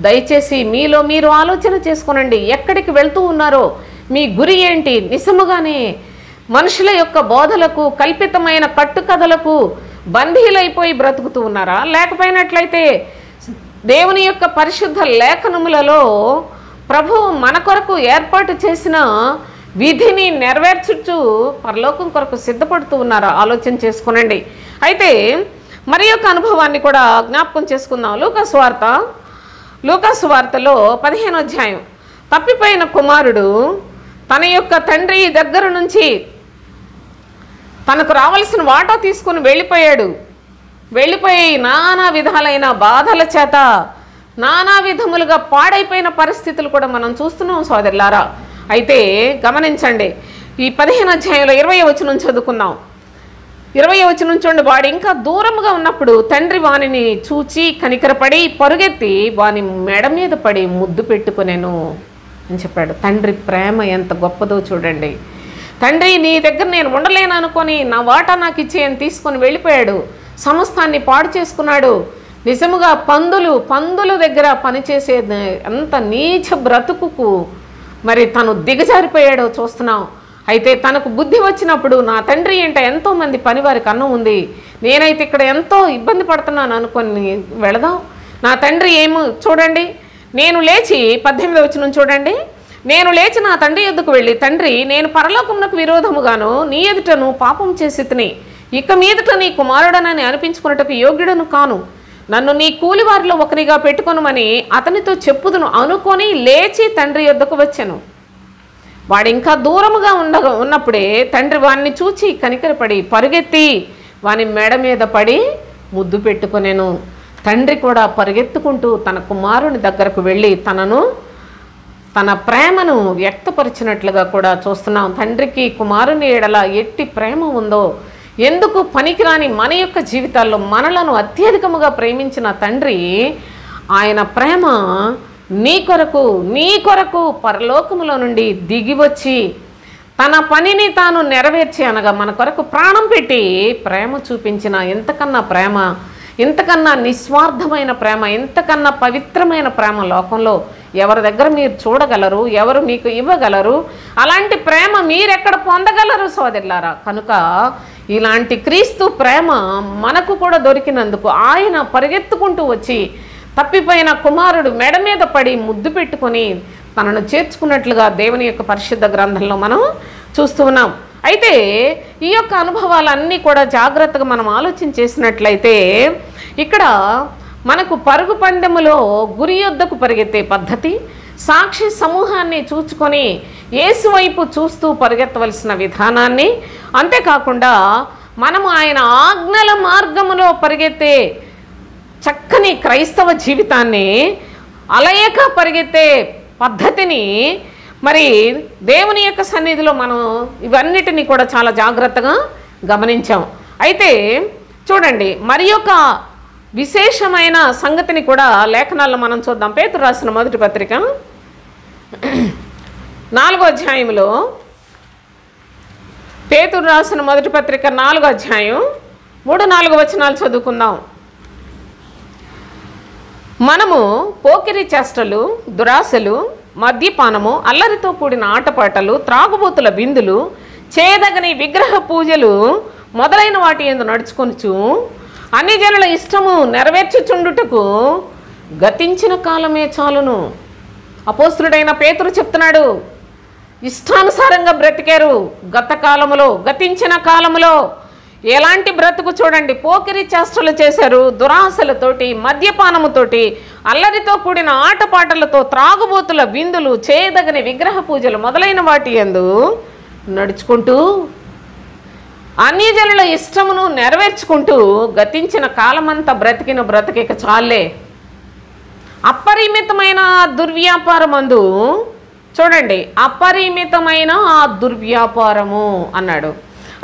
దయచేసి మీలో మీరు ఆలోచన చేసుకోనండి. ఎక్కడికి వెళ్తూ ఉన్నారో, మీ గురి ఏంటి? నిజముగానే మనుషుల యొక్క బోధలకు, కల్పితమైన కట్టుకథలకు బందీలైపోయి బ్రతుకుతూ ఉన్నారా? లేకపోయినట్లయితే దేవుని యొక్క పరిశుద్ధ లేఖనములలో ప్రభువు మన కొరకు ఏర్పాటు చేసిన విధిని నెరవేర్చుచు పరలోకం కొరకు సిద్ధపడుతూ ఉన్నారా? ఆలోచన చేసుకునండి. అయితే మరి యొక్క అనుభవాన్ని కూడా జ్ఞాపకం చేసుకుందాం. లూకాసు వార్తలో 15వ అధ్యాయం. తప్పిపోయిన కుమారుడు తన యొక్క తండ్రి దగ్గర నుంచి తనకు రావాల్సిన వాటా తీసుకుని వెళ్ళిపోయి నానా విధాలైన బాధల చేత నానా విధములుగా పాడైపోయిన పరిస్థితులు కూడా మనం చూస్తున్నాం సోదరులారా. అయితే గమనించండి, ఈ 15వ అధ్యాయంలో 20వ వచనం చదువుకుందాం. 20వ వచనం చూడండి. వాడు ఇంకా దూరముగా ఉన్నప్పుడు తండ్రి వానిని చూచి కనికరపడి పరుగెత్తి వాని మెడ మీద పడి ముద్దు పెట్టుకొనెను. అని చెప్పాడు. తండ్రి ప్రేమ ఎంత గొప్పదో చూడండి. తండ్రి నీ దగ్గర నేను ఉండలేను అనుకొని నా వాటా నాకు ఇచ్చి అని తీసుకొని వెళ్ళిపోయాడు. సమస్తాన్ని పాడు చేసుకున్నాడు. నిజముగా పందులు దగ్గర పనిచేసే అంత నీచ బ్రతుకుకు మరి తను దిగజారిపోయాడో చూస్తున్నాం. అయితే తనకు బుద్ధి వచ్చినప్పుడు నా తండ్రి ఏంట ఎంతోమంది పనివారికి అన్నం ఉంది, నేనైతే ఇక్కడ ఎంతో ఇబ్బంది పడుతున్నాను అనుకొని వెళదాం. నా తండ్రి ఏమో చూడండి, నేను లేచి 18వ వచనం చూడండి, నేను లేచి నా తండ్రి యొద్దకు వెళ్ళి, తండ్రి నేను పరలోకమునకు విరోధముగాను నీ ఎదుటను పాపం చేసి తిని ఇక మీదట నీ కుమారుడనని అనిపించుకున్నట్టుకు యోగ్యుడను కాను, నన్ను నీ కూలివారిలో ఒకరిగా పెట్టుకొనుమని అతనితో చెప్పుదును అనుకొని లేచి తండ్రి యొద్దకు వచ్చాను. వాడు ఇంకా దూరముగా ఉన్నప్పుడే తండ్రి వాడిని చూచి కనికరపడి పరుగెత్తి వాని మెడ మీద పడి ముద్దు పెట్టుకొనెను. తండ్రి కూడా పరుగెత్తుకుంటూ తన కుమారుని దగ్గరకు వెళ్ళి తన ప్రేమను వ్యక్తపరిచినట్లుగా కూడా చూస్తున్నాం. తండ్రికి కుమారుని ఎడల ఎట్టి ప్రేమ ఉందో, ఎందుకు పనికిరాని మన యొక్క జీవితాల్లో మనలను అత్యధికముగా ప్రేమించిన తండ్రి ఆయన ప్రేమ నీ కొరకు పరలోకములో నుండి దిగి వచ్చి తన పనిని తాను నెరవేర్చి అనగా మన కొరకు ప్రాణం పెట్టి ప్రేమ చూపించిన ఎంతకన్నా ప్రేమ, ఇంతకన్నా నిస్వార్థమైన ప్రేమ, ఇంతకన్నా పవిత్రమైన ప్రేమ లోకంలో ఎవరి దగ్గర మీరు చూడగలరు, ఎవరు మీకు ఇవ్వగలరు? అలాంటి ప్రేమ మీరెక్కడ పొందగలరు సోదరులారా? కనుక ఇలాంటి క్రీస్తు ప్రేమ మనకు కూడా దొరికినందుకు ఆయన పరిగెత్తుకుంటూ వచ్చి తప్పిపోయిన కుమారుడు మెడ మీద పడి ముద్దు పెట్టుకొని తనను చేర్చుకున్నట్లుగా దేవుని యొక్క పరిశుద్ధ గ్రంథంలో మనం చూస్తూ ఉన్నాం. అయితే ఈ యొక్క అనుభవాలన్నీ కూడా జాగ్రత్తగా మనం ఆలోచన చేసినట్లయితే ఇక్కడ మనకు పరుగు పందెములో గురి యొద్దకు పరిగెత్తే పద్ధతి, సాక్షి సమూహాన్ని చూచుకొని యేసు వైపు చూస్తూ పరిగెత్తవలసిన విధానాన్ని, అంతేకాకుండా మనము ఆయన ఆజ్ఞల మార్గములో పరిగెత్తే చక్కని క్రైస్తవ జీవితాన్ని, అలయక పరిగెత్తే పద్ధతిని మరి దేవుని యొక్క సన్నిధిలో మనం ఇవన్నిటినీ కూడా చాలా జాగ్రత్తగా గమనించాం. అయితే చూడండి, మరి యొక్క విశేషమైన సంగతిని కూడా లేఖనాల్లో మనం చూద్దాం. పేతురు రాసిన మొదటి పత్రిక 4వ అధ్యాయంలో, పేతురు రాసిన మొదటి పత్రిక 4వ అధ్యాయం 3-4 వచనాలు చదువుకుందాం. మనము పోకిరి చేష్టలు, దురాశలు, మద్యపానము, అల్లరితో కూడిన ఆటపాటలు, త్రాగుబోతుల విందులు, చేయదగని విగ్రహ పూజలు మొదలైన వాటి యందు నడుచుకొనుచు అన్ని జనుల ఇష్టము నెరవేర్చుచుండుటకు గతించిన కాలమే చాలును. అపోస్తుడైన పేతురు చెప్తున్నాడు, ఇష్టానుసారంగా బ్రతికారు గత కాలములో, గతించిన కాలములో. ఎలాంటి బ్రతుకు చూడండి, పోకిరి చేష్టలు చేశారు, దురాశలతోటి, మద్యపానముతోటి, అల్లరితో కూడిన ఆటపాటలతో, త్రాగుబోతుల విందులు, చేయదగని విగ్రహ పూజలు మొదలైన వాటి యందు నడుచుకుంటూ అన్యజనుల ఇష్టమును నెరవేర్చుకుంటూ గతించిన కాలమంతా బ్రతికిన బ్రతికిక చాలే. అపరిమితమైన దుర్వ్యాపారమందు చూడండి, అపరిమితమైన ఆ దుర్వ్యాపారము అన్నాడు.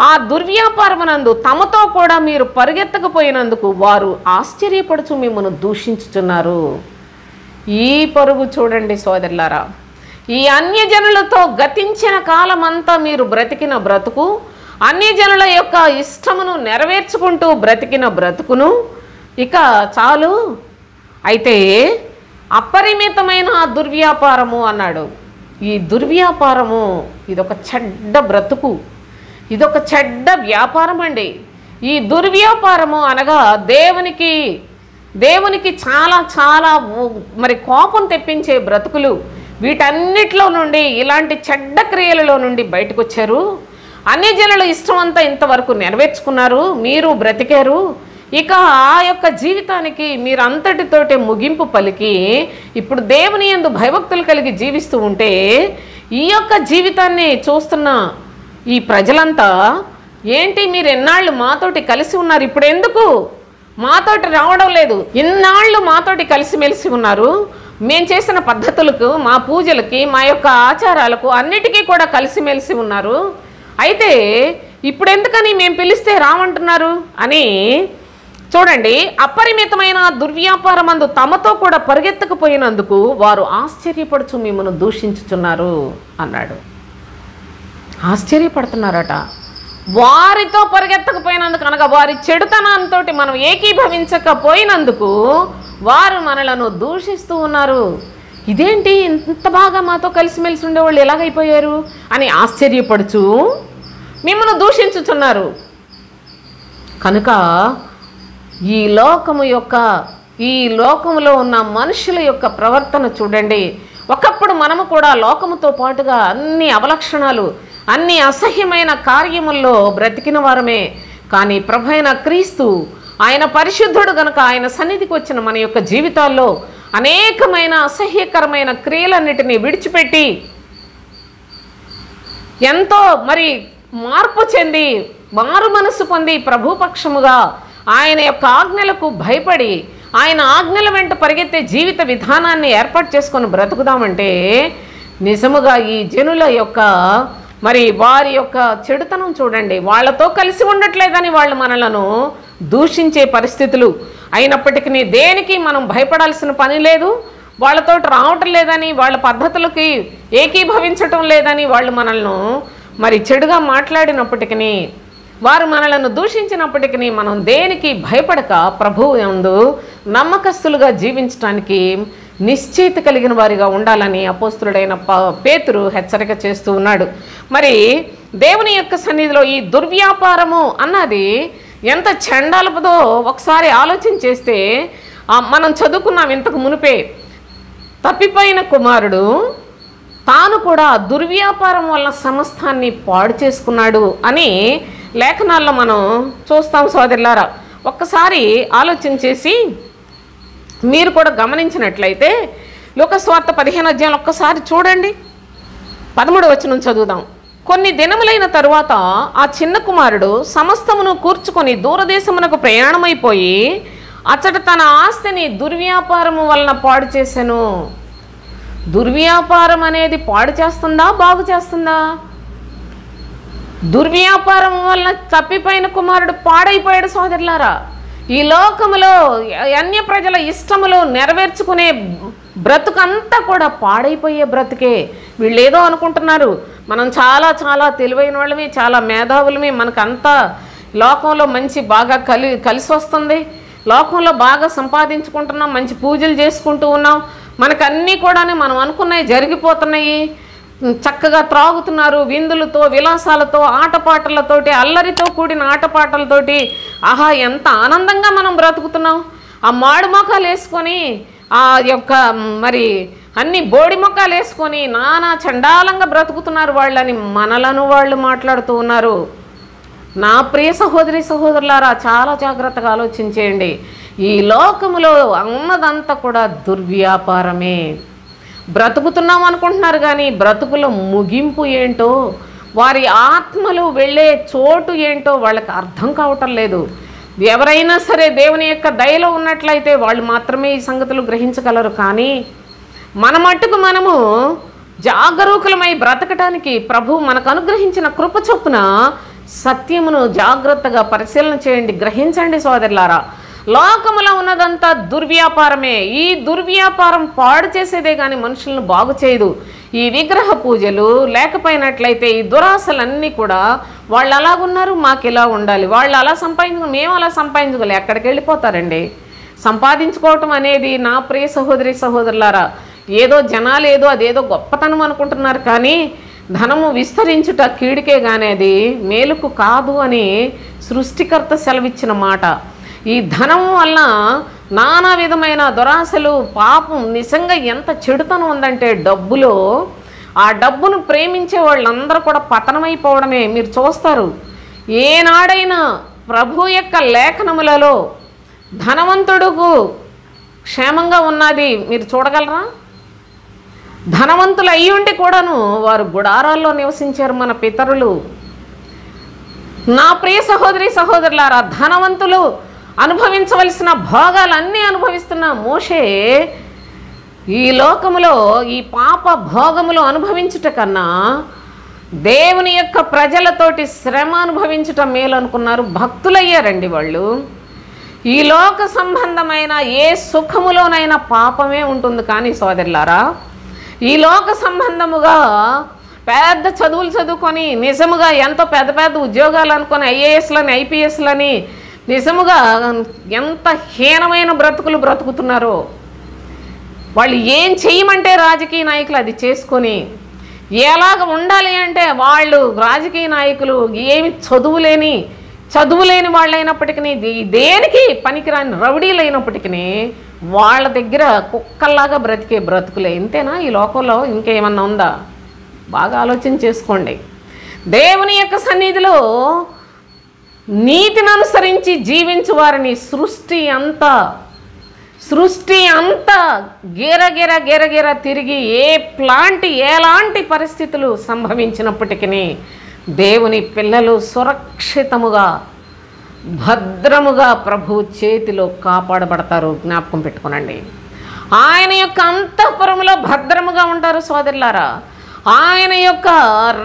ఆ దుర్వ్యాపారమునందు తమతో కూడా మీరు పరిగెత్తకపోయినందుకు వారు ఆశ్చర్యపడుచు మిమ్మల్ని దూషించుచున్నారు. ఈ పరుగు చూడండి సోదరులారా, ఈ అన్యజనులతో గతించిన కాలమంతా మీరు బ్రతికిన బ్రతుకు, అన్యజనుల యొక్క ఇష్టమును నెరవేర్చుకుంటూ బ్రతికిన బ్రతుకును ఇక చాలు. అయితే అపరిమితమైన ఆ దుర్వ్యాపారము అన్నాడు. ఈ దుర్వ్యాపారము ఇదొక చెడ్డ బ్రతుకు, ఇదొక చెడ్డ వ్యాపారం అండి. ఈ దుర్వ్యాపారము అనగా దేవునికి చాలా చాలా మరి కోపం తెప్పించే బ్రతుకులు. వీటన్నిటిలో నుండి, ఇలాంటి చెడ్డ క్రియలలో నుండి బయటకు వచ్చారు. అన్ని జనుల ఇష్టం అంతా ఇంతవరకు నెరవేర్చుకున్నారు, మీరు బ్రతికారు. ఇక ఆ యొక్క జీవితానికి మీరు అంతటితోటే ముగింపు పలికి ఇప్పుడు దేవుని యందు భయభక్తులు కలిగి జీవిస్తూ ఉంటే, ఈ యొక్క జీవితాన్ని చూస్తున్న ఈ ప్రజలంతా ఏంటి మీరు ఎన్నాళ్ళు మాతోటి కలిసి ఉన్నారు, ఇప్పుడు ఎందుకు మాతోటి రావడం లేదు? ఇన్నాళ్ళు మాతోటి కలిసిమెలిసి ఉన్నారు, మేము చేసిన పద్ధతులకు, మా పూజలకి, మా యొక్క ఆచారాలకు అన్నిటికీ కూడా కలిసిమెలిసి ఉన్నారు. అయితే ఇప్పుడు ఎందుకని మేము పిలిస్తే రామంటున్నారు అని చూడండి, అపరిమితమైన దుర్వ్యాపారమందు తమతో కూడా పరిగెత్తకపోయినందుకు వారు ఆశ్చర్యపడుచు మిమ్మల్ని దూషించుచున్నారు అన్నాడు. ఆశ్చర్యపడుతున్నారట. వారితో పరిగెత్తకపోయినందుకు అనగా వారి చెడుతనంతో మనం ఏకీభవించకపోయినందుకు వారు మనలను దూషిస్తూ ఉన్నారు. ఇదేంటి, ఇంత బాగా మాతో కలిసిమెలిసి ఉండేవాళ్ళు ఎలాగైపోయారు అని ఆశ్చర్యపడుచు మిమ్మల్ని దూషించుచున్నారు. కనుక ఈ లోకములో ఉన్న మనుషుల యొక్క ప్రవర్తన చూడండి. ఒకప్పుడు మనము కూడా లోకముతో పాటుగా అన్ని అవలక్షణాలు, అన్ని అసహ్యమైన కార్యముల్లో బ్రతికిన వారమే. కానీ ప్రభు అయిన క్రీస్తు ఆయన పరిశుద్ధుడు గనుక ఆయన సన్నిధికి వచ్చిన మన యొక్క జీవితాల్లో అనేకమైన అసహ్యకరమైన క్రియలన్నిటినీ విడిచిపెట్టి ఎంతో మార్పు చెంది మారు మనసు పొంది ప్రభుపక్షముగా ఆయన యొక్క ఆజ్ఞలకు భయపడి ఆయన ఆజ్ఞల వెంట పరిగెత్తే జీవిత విధానాన్ని ఏర్పాటు చేసుకొని బ్రతుకుదామంటే నిజముగా ఈ జనుల యొక్క వారి యొక్క చెడుతనం చూడండి. వాళ్ళతో కలిసి ఉండట్లేదని వాళ్ళు మనలను దూషించే పరిస్థితులు అయినప్పటికీ దేనికి మనం భయపడాల్సిన పని లేదు. వాళ్ళతో రావటం లేదని, వాళ్ళ పద్ధతులకి ఏకీభవించటం లేదని వాళ్ళు మనల్ని చెడుగా మాట్లాడినప్పటికీ, వారు మనలను దూషించినప్పటికీ మనం దేనికి భయపడక ప్రభువు యందు నమ్మకస్తులుగా జీవించడానికి నిశ్చయిత కలిగిన వారిగా ఉండాలని అపోస్తులుడైన పేతురు హెచ్చరిక చేస్తూ ఉన్నాడు. దేవుని యొక్క సన్నిధిలో ఈ దుర్వ్యాపారము అన్నది ఎంత చండాలపదో ఒకసారి ఆలోచన చేస్తే మనం చదువుకున్నాం ఇంతకు మునిపే. తప్పిపోయిన కుమారుడు తాను కూడా దుర్వ్యాపారం వల్ల సమస్తాన్ని పాడు చేసుకున్నాడు అని లేఖనాల్లో మనం చూస్తాం సోదరులారా. ఒక్కసారి ఆలోచన చేసి మీరు కూడా గమనించినట్లయితే లూకాసువార్త 15వ అధ్యాయం ఒక్కసారి చూడండి. 13వ వచనం చదువుదాం. కొన్ని దినములైన తరువాత ఆ చిన్న కుమారుడు సమస్తమును కూర్చుకొని దూరదేశమునకు ప్రయాణమైపోయి అచ్చట తన ఆస్తిని దుర్వ్యాపారము వలన పాడు చేసెను. దుర్వ్యాపారం అనేది పాడు చేస్తుందా, బాగు చేస్తుందా? దుర్వ్యాపారం వలన తప్పిపోయిన కుమారుడు పాడైపోయాడు సోదరులారా. ఈ లోకములో అన్య ప్రజల ఇష్టములు నెరవేర్చుకునే బ్రతుకంతా కూడా పాడైపోయే బ్రతుకే. వీళ్ళు ఏదో అనుకుంటున్నారు, మనం చాలా చాలా తెలివైన వాళ్ళమే, చాలా మేధావులమే, మనకంతా లోకంలో మంచి బాగా కలిసి వస్తుంది, లోకంలో బాగా సంపాదించుకుంటున్నాం, మంచి పూజలు చేసుకుంటూ ఉన్నాం, మనకన్నీ కూడా మనం అనుకున్నవి జరిగిపోతున్నాయి, చక్కగా త్రాగుతున్నారు, విందులతో విలాసాలతో ఆటపాటలతోటి అల్లరితో కూడిన ఆటపాటలతోటి ఆహా ఎంత ఆనందంగా మనం బ్రతుకుతున్నాం. ఆ మాడు మొక్కలు వేసుకొని ఆ యొక్క అన్ని బోడి మొక్కలు వేసుకొని నానా చండాలంగా బ్రతుకుతున్నారు వాళ్ళని మనలను వాళ్ళు మాట్లాడుతూ ఉన్నారు. నా ప్రియ సహోదరి సహోదరులారా, చాలా జాగ్రత్తగా ఆలోచించేయండి. ఈ లోకములో అన్నదంతా కూడా దుర్వ్యాపారమే. బ్రతుకుతున్నాం అనుకుంటున్నారు కానీ బ్రతుకుల ముగింపు ఏంటో, వారి ఆత్మలు వెళ్ళే చోటు ఏంటో వాళ్ళకి అర్థం కావటం లేదు. ఎవరైనా సరే దేవుని యొక్క దయలో ఉన్నట్లయితే వాళ్ళు మాత్రమే ఈ సంగతులు గ్రహించగలరు. కానీ మన మట్టుకు మనము జాగరూకులమై బ్రతకటానికి ప్రభు మనకు అనుగ్రహించిన కృప చొప్పున సత్యమును జాగ్రత్తగా పరిశీలన చేయండి, గ్రహించండి సోదరులారా. లోకములో ఉన్నదంతా దుర్వ్యాపారమే. ఈ దుర్వ్యాపారం పాడు చేసేదే కానీ మనుషులను బాగు చేయదు. ఈ విగ్రహ పూజలు లేకపోయినట్లయితే ఈ దురాశలన్నీ కూడా వాళ్ళు అలాగున్నారు, మాకు ఇలా ఉండాలి, వాళ్ళు అలా మేము అలా సంపాదించుకోవాలి, ఎక్కడికి వెళ్ళిపోతారండి. సంపాదించుకోవటం అనేది నా ప్రియ సహోదరి సహోదరులారా ఏదో జనాలు అదేదో గొప్పతనం అనుకుంటున్నారు. కానీ ధనము విస్తరించుట కీడికే కానీ అది మేలుకు కాదు అని సృష్టికర్త సెలవిచ్చిన మాట. ఈ ధనం వల్ల నానా విధమైన దురాశలు, పాపం, నిజంగా ఎంత చెడుతనం ఉందంటే డబ్బులో ఆ డబ్బును ప్రేమించే వాళ్ళందరూ కూడా పతనమైపోవడమే మీరు చూస్తారు. ఏనాడైనా ప్రభు యొక్క లేఖనములలో ధనవంతుడుకు క్షేమంగా ఉన్నది మీరు చూడగలరా? ధనవంతులు అయ్యుండి కూడాను వారు గుడారాల్లో నివసించారు మన పితరులు. నా ప్రియ సహోదరి సహోదరులారా, ధనవంతులు అనుభవించవలసిన భోగాలన్నీ అనుభవిస్తున్న మోషే ఈ లోకములో ఈ పాప భోగములు అనుభవించుట కన్నా దేవుని యొక్క ప్రజలతోటి శ్రమ అనుభవించటం మేలు అనుకున్నారు. భక్తులయ్యారండి వాళ్ళు. ఈ లోక సంబంధమైన ఏ సుఖములోనైనా పాపమే ఉంటుంది. కానీ సోదరులారా, ఈ లోక సంబంధముగా పెద్ద చదువులు చదువుకొని నిజముగా ఎంతో పెద్ద పెద్ద ఉద్యోగాలు అనుకొని ఐఏఎస్లని ఐపీఎస్లని నిజముగా ఎంత హీనమైన బ్రతుకులు బ్రతుకుతున్నారో, వాళ్ళు ఏం చేయమంటే రాజకీయ నాయకులు అది చేసుకొని ఎలాగ ఉండాలి అంటే వాళ్ళు రాజకీయ నాయకులు ఏమి చదువులేని వాళ్ళైనప్పటికీ దేనికి పనికిరాని రౌడీలైనప్పటికీ వాళ్ళ దగ్గర కుక్కల్లాగా బ్రతికే బ్రతుకులే. ఇంతేనా ఈ లోకంలో? ఇంకేమన్నా ఉందా? బాగా ఆలోచన చేసుకోండి. దేవుని యొక్క సన్నిధిలో నీతిని అనుసరించి జీవించు వారిని సృష్టి అంతా గిరగిర తిరిగి ఎలాంటి పరిస్థితులు సంభవించినప్పటికీ దేవుని పిల్లలు సురక్షితముగా భద్రముగా ప్రభు చేతిలో కాపాడబడతారు. జ్ఞాపకం పెట్టుకోనండి. ఆయన యొక్క అంతఃపురములో భద్రముగా ఉంటారు సోదరులారా. ఆయన యొక్క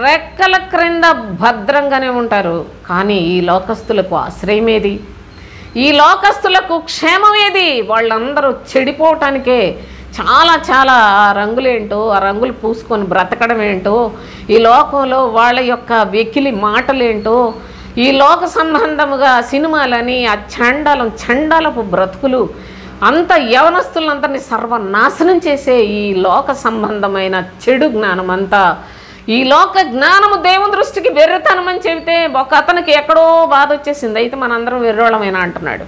రెక్కల క్రింద భద్రంగానే ఉంటారు. కానీ ఈ లోకస్తులకు ఆశ్రయమేది? ఈ లోకస్తులకు క్షేమమేది? వాళ్ళందరూ చెడిపోవటానికే చాలా రంగులేంటో, ఆ రంగులు పూసుకొని బ్రతకడం ఏంటో, ఈ లోకంలో వాళ్ళ యొక్క వెకిలి మాటలేంటో, ఈ లోక సంబంధముగా సినిమాలని ఆ చండాలపు బ్రతుకులు అంత యవనస్తులందరినీ సర్వనాశనం చేసే ఈ లోక సంబంధమైన చెడు జ్ఞానం అంతా, ఈ లోక జ్ఞానము దేవుని దృష్టికి వెర్రితనమని చెబితే ఒక అతనికి ఎక్కడో బాధ వచ్చేసింది. అయితే మనందరం వెర్రోళమైనా అంటున్నాడు.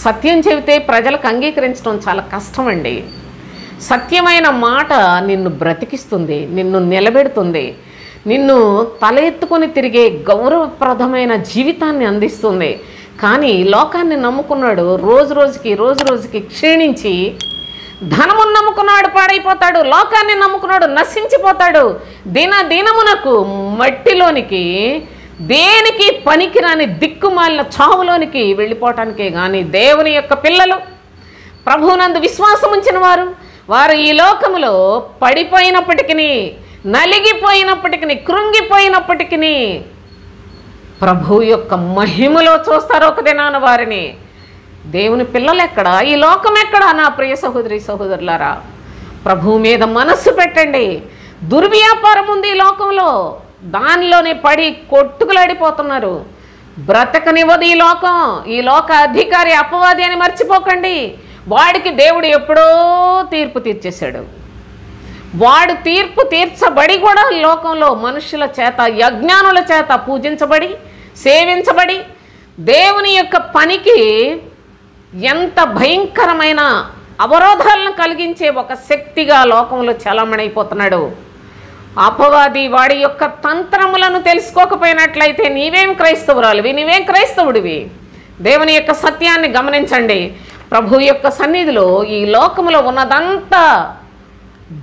సత్యం చెబితే ప్రజలకు అంగీకరించడం చాలా కష్టమండి. సత్యమైన మాట నిన్ను బ్రతికిస్తుంది, నిన్ను నిలబెడుతుంది, నిన్ను తల ఎత్తుకొని తిరిగే గౌరవప్రదమైన జీవితాన్ని అందిస్తుంది. కానీ లోకాన్ని నమ్ముకున్నాడు రోజు రోజుకి క్షీణించి, ధనమును నమ్ముకున్నాడు పాడైపోతాడు, లోకాన్ని నమ్ముకున్నాడు నశించిపోతాడు. దినమునకు మట్టిలోనికి దేనికి పనికిరాని దిక్కుమాలిన చావులోనికి వెళ్ళిపోవటానికే. కానీ దేవుని యొక్క పిల్లలు, ప్రభువునందు విశ్వాసం ఉంచిన వారు ఈ లోకములో పడిపోయినప్పటికీ, నలిగిపోయినప్పటికీ, కృంగిపోయినప్పటికీ ప్రభు యొక్క మహిమలో చూస్తారు ఒక దినాన వారిని. దేవుని పిల్లలు ఎక్కడ, ఈ లోకం ఎక్కడ? నా ప్రియ సహోదరి సహోదరులారా, ప్రభువు మీద మనస్సు పెట్టండి. దుర్వ్యాపారం ఉంది ఈ లోకంలో, దానిలోనే పడి కొట్టుకులాడిపోతున్నారు. బ్రతకనివ్వదు ఈ లోక అధికారి అపవాది అని మర్చిపోకండి. వాడికి దేవుడు ఎప్పుడో తీర్పు తీర్చేశాడు. వాడు తీర్పు తీర్చబడి కూడా లోకంలో మనుషుల చేత, యజ్ఞానుల చేత పూజించబడి, సేవించబడి, దేవుని యొక్క పనికి ఎంత భయంకరమైన అవరోధాలను కలిగించే ఒక శక్తిగా లోకంలో చలమణైపోతున్నాడు. అపవాది వాడి యొక్క తంత్రములను తెలుసుకోకపోయినట్లయితే నీవేం క్రైస్తవురాలివి, నీవేం క్రైస్తవుడివి? దేవుని యొక్క సత్యాన్ని గమనించండి. ప్రభు యొక్క సన్నిధిలో ఈ లోకములో ఉన్నదంతా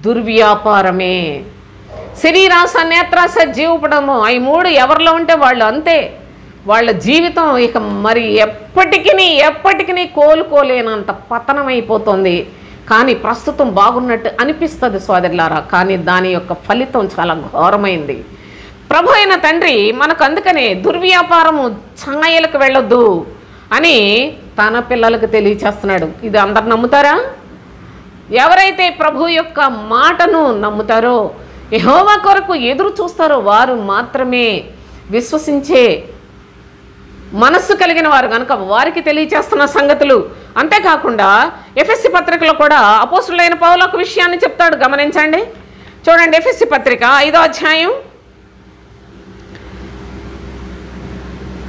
దుర్వ్యాపారమే. శరీరాశ, నేత్రాశ, జీవపడము, ఈ మూడు ఎవరిలో ఉంటే వాళ్ళు అంతే. వాళ్ళ జీవితం ఇక మరి ఎప్పటికీ కోలుకోలేనంత పతనమైపోతుంది. కానీ ప్రస్తుతం బాగున్నట్టు అనిపిస్తుంది సోదరులారా, కానీ దాని యొక్క ఫలితం చాలా ఘోరమైంది. ప్రభు అయిన తండ్రి మనకు అందుకనే దుర్వ్యాపారము ఛాయలకు వెళ్ళొద్దు అని తన పిల్లలకు తెలియచేస్తున్నాడు. ఇది అందరు నమ్ముతారా? ఎవరైతే ప్రభు యొక్క మాటను నమ్ముతారో, యెహోవా కొరకు ఎదురు చూస్తారో వారు మాత్రమే విశ్వసించే మనస్సు కలిగిన వారు కనుక వారికి తెలియచేస్తున్న సంగతులు. అంతేకాకుండా ఎఫెస్సి పత్రికలో కూడా అపోస్తులైన పౌలు ఒక విషయాన్ని చెప్తాడు, గమనించండి. చూడండి, ఎఫెస్సి పత్రిక 5వ అధ్యాయం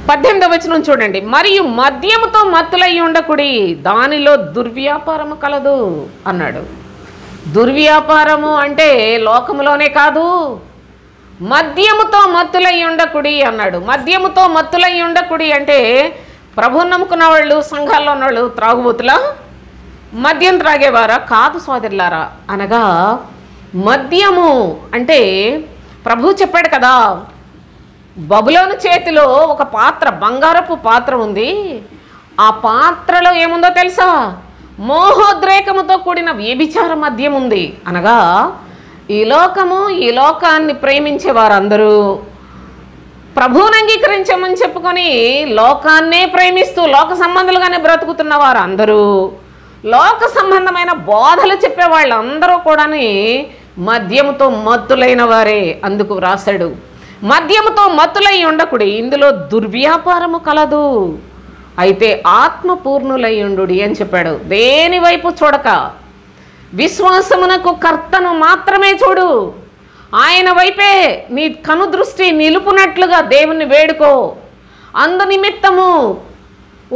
18వ వచనం చూడండి. మరియు మద్యముతో మత్తులై ఉండకుడి, దానిలో దుర్వ్యాపారము కలదు అన్నాడు. దుర్వ్యాపారము అంటే లోకములోనే కాదు, మద్యముతో మత్తులై ఉండకుడి అన్నాడు. మద్యముతో మత్తులై ఉండకుడి అంటే ప్రభువుని నమ్ముకున్న వాళ్ళు, సంఘాల్లో ఉన్నవాళ్ళు త్రాగుబోతులా, మద్యం త్రాగేవారా? కాదు సోదరులారా. అనగా మద్యము అంటే ప్రభు చెప్పాడు కదా, బబులోను చేతిలో ఒక పాత్ర, బంగారపు పాత్ర ఉంది. ఆ పాత్రలో ఏముందో తెలుసా? మోహోద్రేకముతో కూడిన వ్యభిచార మద్యం ఉంది. అనగా ఈ లోకాన్ని ప్రేమించే వారందరూ ప్రభువుని అంగీకరించమని చెప్పుకొని లోకాన్నే ప్రేమిస్తూ లోక సంబంధులుగానే బ్రతుకుతున్న వారు అందరూ, లోక సంబంధమైన బోధలు చెప్పే వాళ్ళందరూ కూడాని మద్యముతో మత్తులైన వారే. అందుకు వ్రాసాడు, మద్యముతో మత్తులై ఉండకుడి, ఇందులో దుర్వ్యాపారము కలదు, అయితే ఆత్మపూర్ణులై ఉండుడి అని చెప్పాడు. దేని వైపు చూడక విశ్వాసమునకు కర్తను మాత్రమే చూడు, ఆయన వైపే నీ కనుదృష్టి నిలుపునట్లుగా దేవుణ్ణి వేడుకో. అందు నిమిత్తము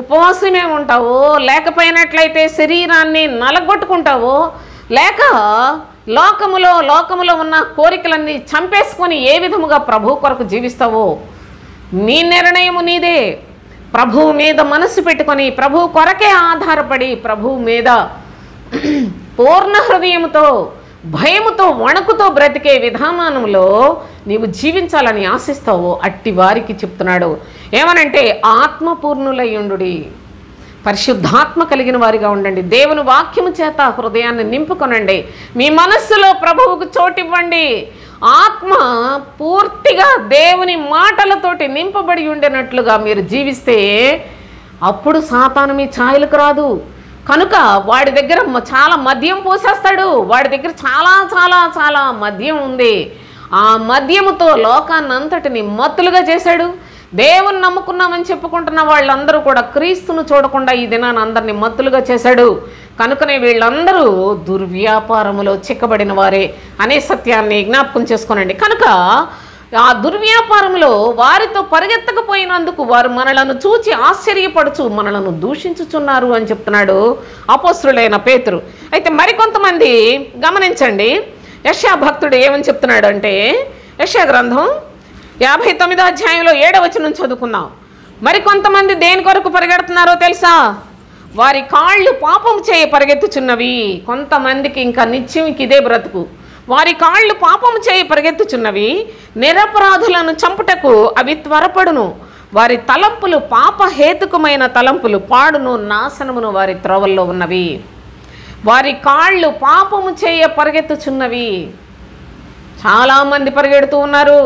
ఉపవాసమే ఉంటావో, లేకపోయినట్లయితే శరీరాన్ని నలగొట్టుకుంటావో, లేక లోకములో ఉన్న కోరికలన్నీ చంపేసుకొని ఏ విధముగా ప్రభు కొరకు జీవిస్తావో నీ నిర్ణయము నీదే. ప్రభువు మీద మనసు పెట్టుకొని ప్రభు కొరకే ఆధారపడి ప్రభువు మీద పూర్ణ హృదయముతో భయముతో వణుకుతో బ్రతికే విధానంలో నీవు జీవించాలని ఆశిస్తావో అట్టి వారికి చెప్తున్నాడు. ఏమనంటే ఆత్మపూర్ణులయ్యుండుడి, పరిశుద్ధాత్మ కలిగిన వారిగా ఉండండి, దేవుని వాక్యము చేత హృదయాన్ని నింపుకొనండి, మీ మనస్సులో ప్రభువుకు చోటివ్వండి. ఆత్మ పూర్తిగా దేవుని మాటలతోటి నింపబడి ఉండినట్లుగా మీరు జీవిస్తే అప్పుడు సాతాను మీ ఛాయలకు రాదు. కనుక వాడి దగ్గర చాలా మద్యం పోసేస్తాడు, వాడి దగ్గర చాలా చాలా చాలా మద్యం ఉంది. ఆ మద్యముతో లోకాన్నంతటిని మత్తులుగా చేశాడు. దేవుని నమ్ముకున్నామని చెప్పుకుంటున్న వాళ్ళందరూ కూడా క్రీస్తును చూడకుండా ఈ దినాన్ని అందరినీ మత్తులుగా చేశాడు. కనుకనే వీళ్ళందరూ దుర్వ్యాపారములో చిక్కబడిన వారే అనే సత్యాన్ని జ్ఞాపకం చేసుకోనండి. కనుక ఆ దుర్వ్యాపారంలో వారితో పరిగెత్తకపోయినందుకు వారు మనలను చూచి ఆశ్చర్యపడుచు మనలను దూషించుచున్నారు అని చెప్తున్నాడు అపోస్తలుడైన పేతురు. అయితే మరికొంతమంది గమనించండి, యెషయా భక్తుడు ఏమని చెప్తున్నాడు అంటే, యెషయా గ్రంథం 59వ అధ్యాయంలో 7వ వచనం చదువుకుందాం. మరికొంతమంది దేని కొరకు పరిగెడుతున్నారో తెలుసా? వారి కాళ్ళు పాపం చేయ పరిగెత్తుచున్నవి. కొంతమందికి ఇంకా నిత్యంకి ఇదే బ్రతుకు. వారి కాళ్ళు పాపము చేయి పరిగెత్తుచున్నవి, నిరపరాధులను చంపుటకు అవి త్వరపడును, వారి తలంపులు పాపహేతుకమైన తలంపులు, పాడును నాశనమును వారి త్రోవల్లో ఉన్నవి. వారి కాళ్ళు పాపము చేయ పరిగెత్తుచున్నవి. చాలామంది పరిగెడుతూ ఉన్నారు.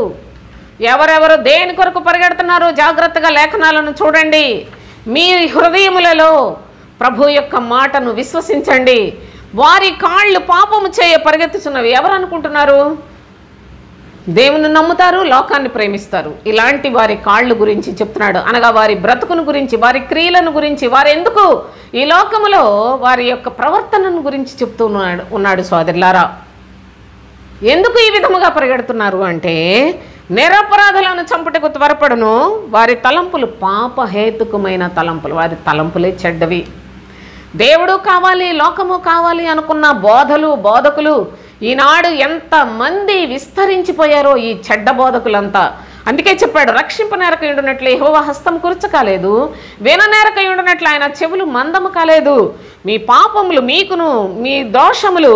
ఎవరెవరు దేని కొరకు పరిగెడుతున్నారు జాగ్రత్తగా లేఖనాలను చూడండి. మీ హృదయములలో ప్రభు యొక్క మాటను విశ్వసించండి. వారి కాళ్ళు పాపము చేయ పరిగెత్తుచున్నవి. ఎవరు అనుకుంటున్నారు? దేవుని నమ్ముతారు, లోకాన్ని ప్రేమిస్తారు. ఇలాంటి వారి కాళ్ళు గురించి చెప్తున్నాడు. అనగా వారి బ్రతుకును గురించి, వారి క్రియలను గురించి, వారు ఎందుకు ఈ లోకములో వారి యొక్క ప్రవర్తనను గురించి చెప్తూ ఉన్నాడు సోదరులారా. ఎందుకు ఈ విధముగా పరిగెడుతున్నారు అంటే, నిరపరాధులను చంపుటకు త్వరపడును, వారి తలంపులు పాపహేతుకమైన తలంపులు, వారి తలంపులే చెడ్డవి. దేవుడు కావాలి, లోకము కావాలి అనుకున్న బోధకులు ఈనాడు ఎంతమంది విస్తరించిపోయారో ఈ చెడ్డ బోధకులంతా. అందుకే చెప్పాడు, రక్షింపనేరక ఉండునట్లు యెహోవా హస్తం కురచకాలేదు, విననేరక ఉండునట్లు ఆయన చెవులు మందము కాలేదు. మీ పాపములు మీకును, మీ దోషములు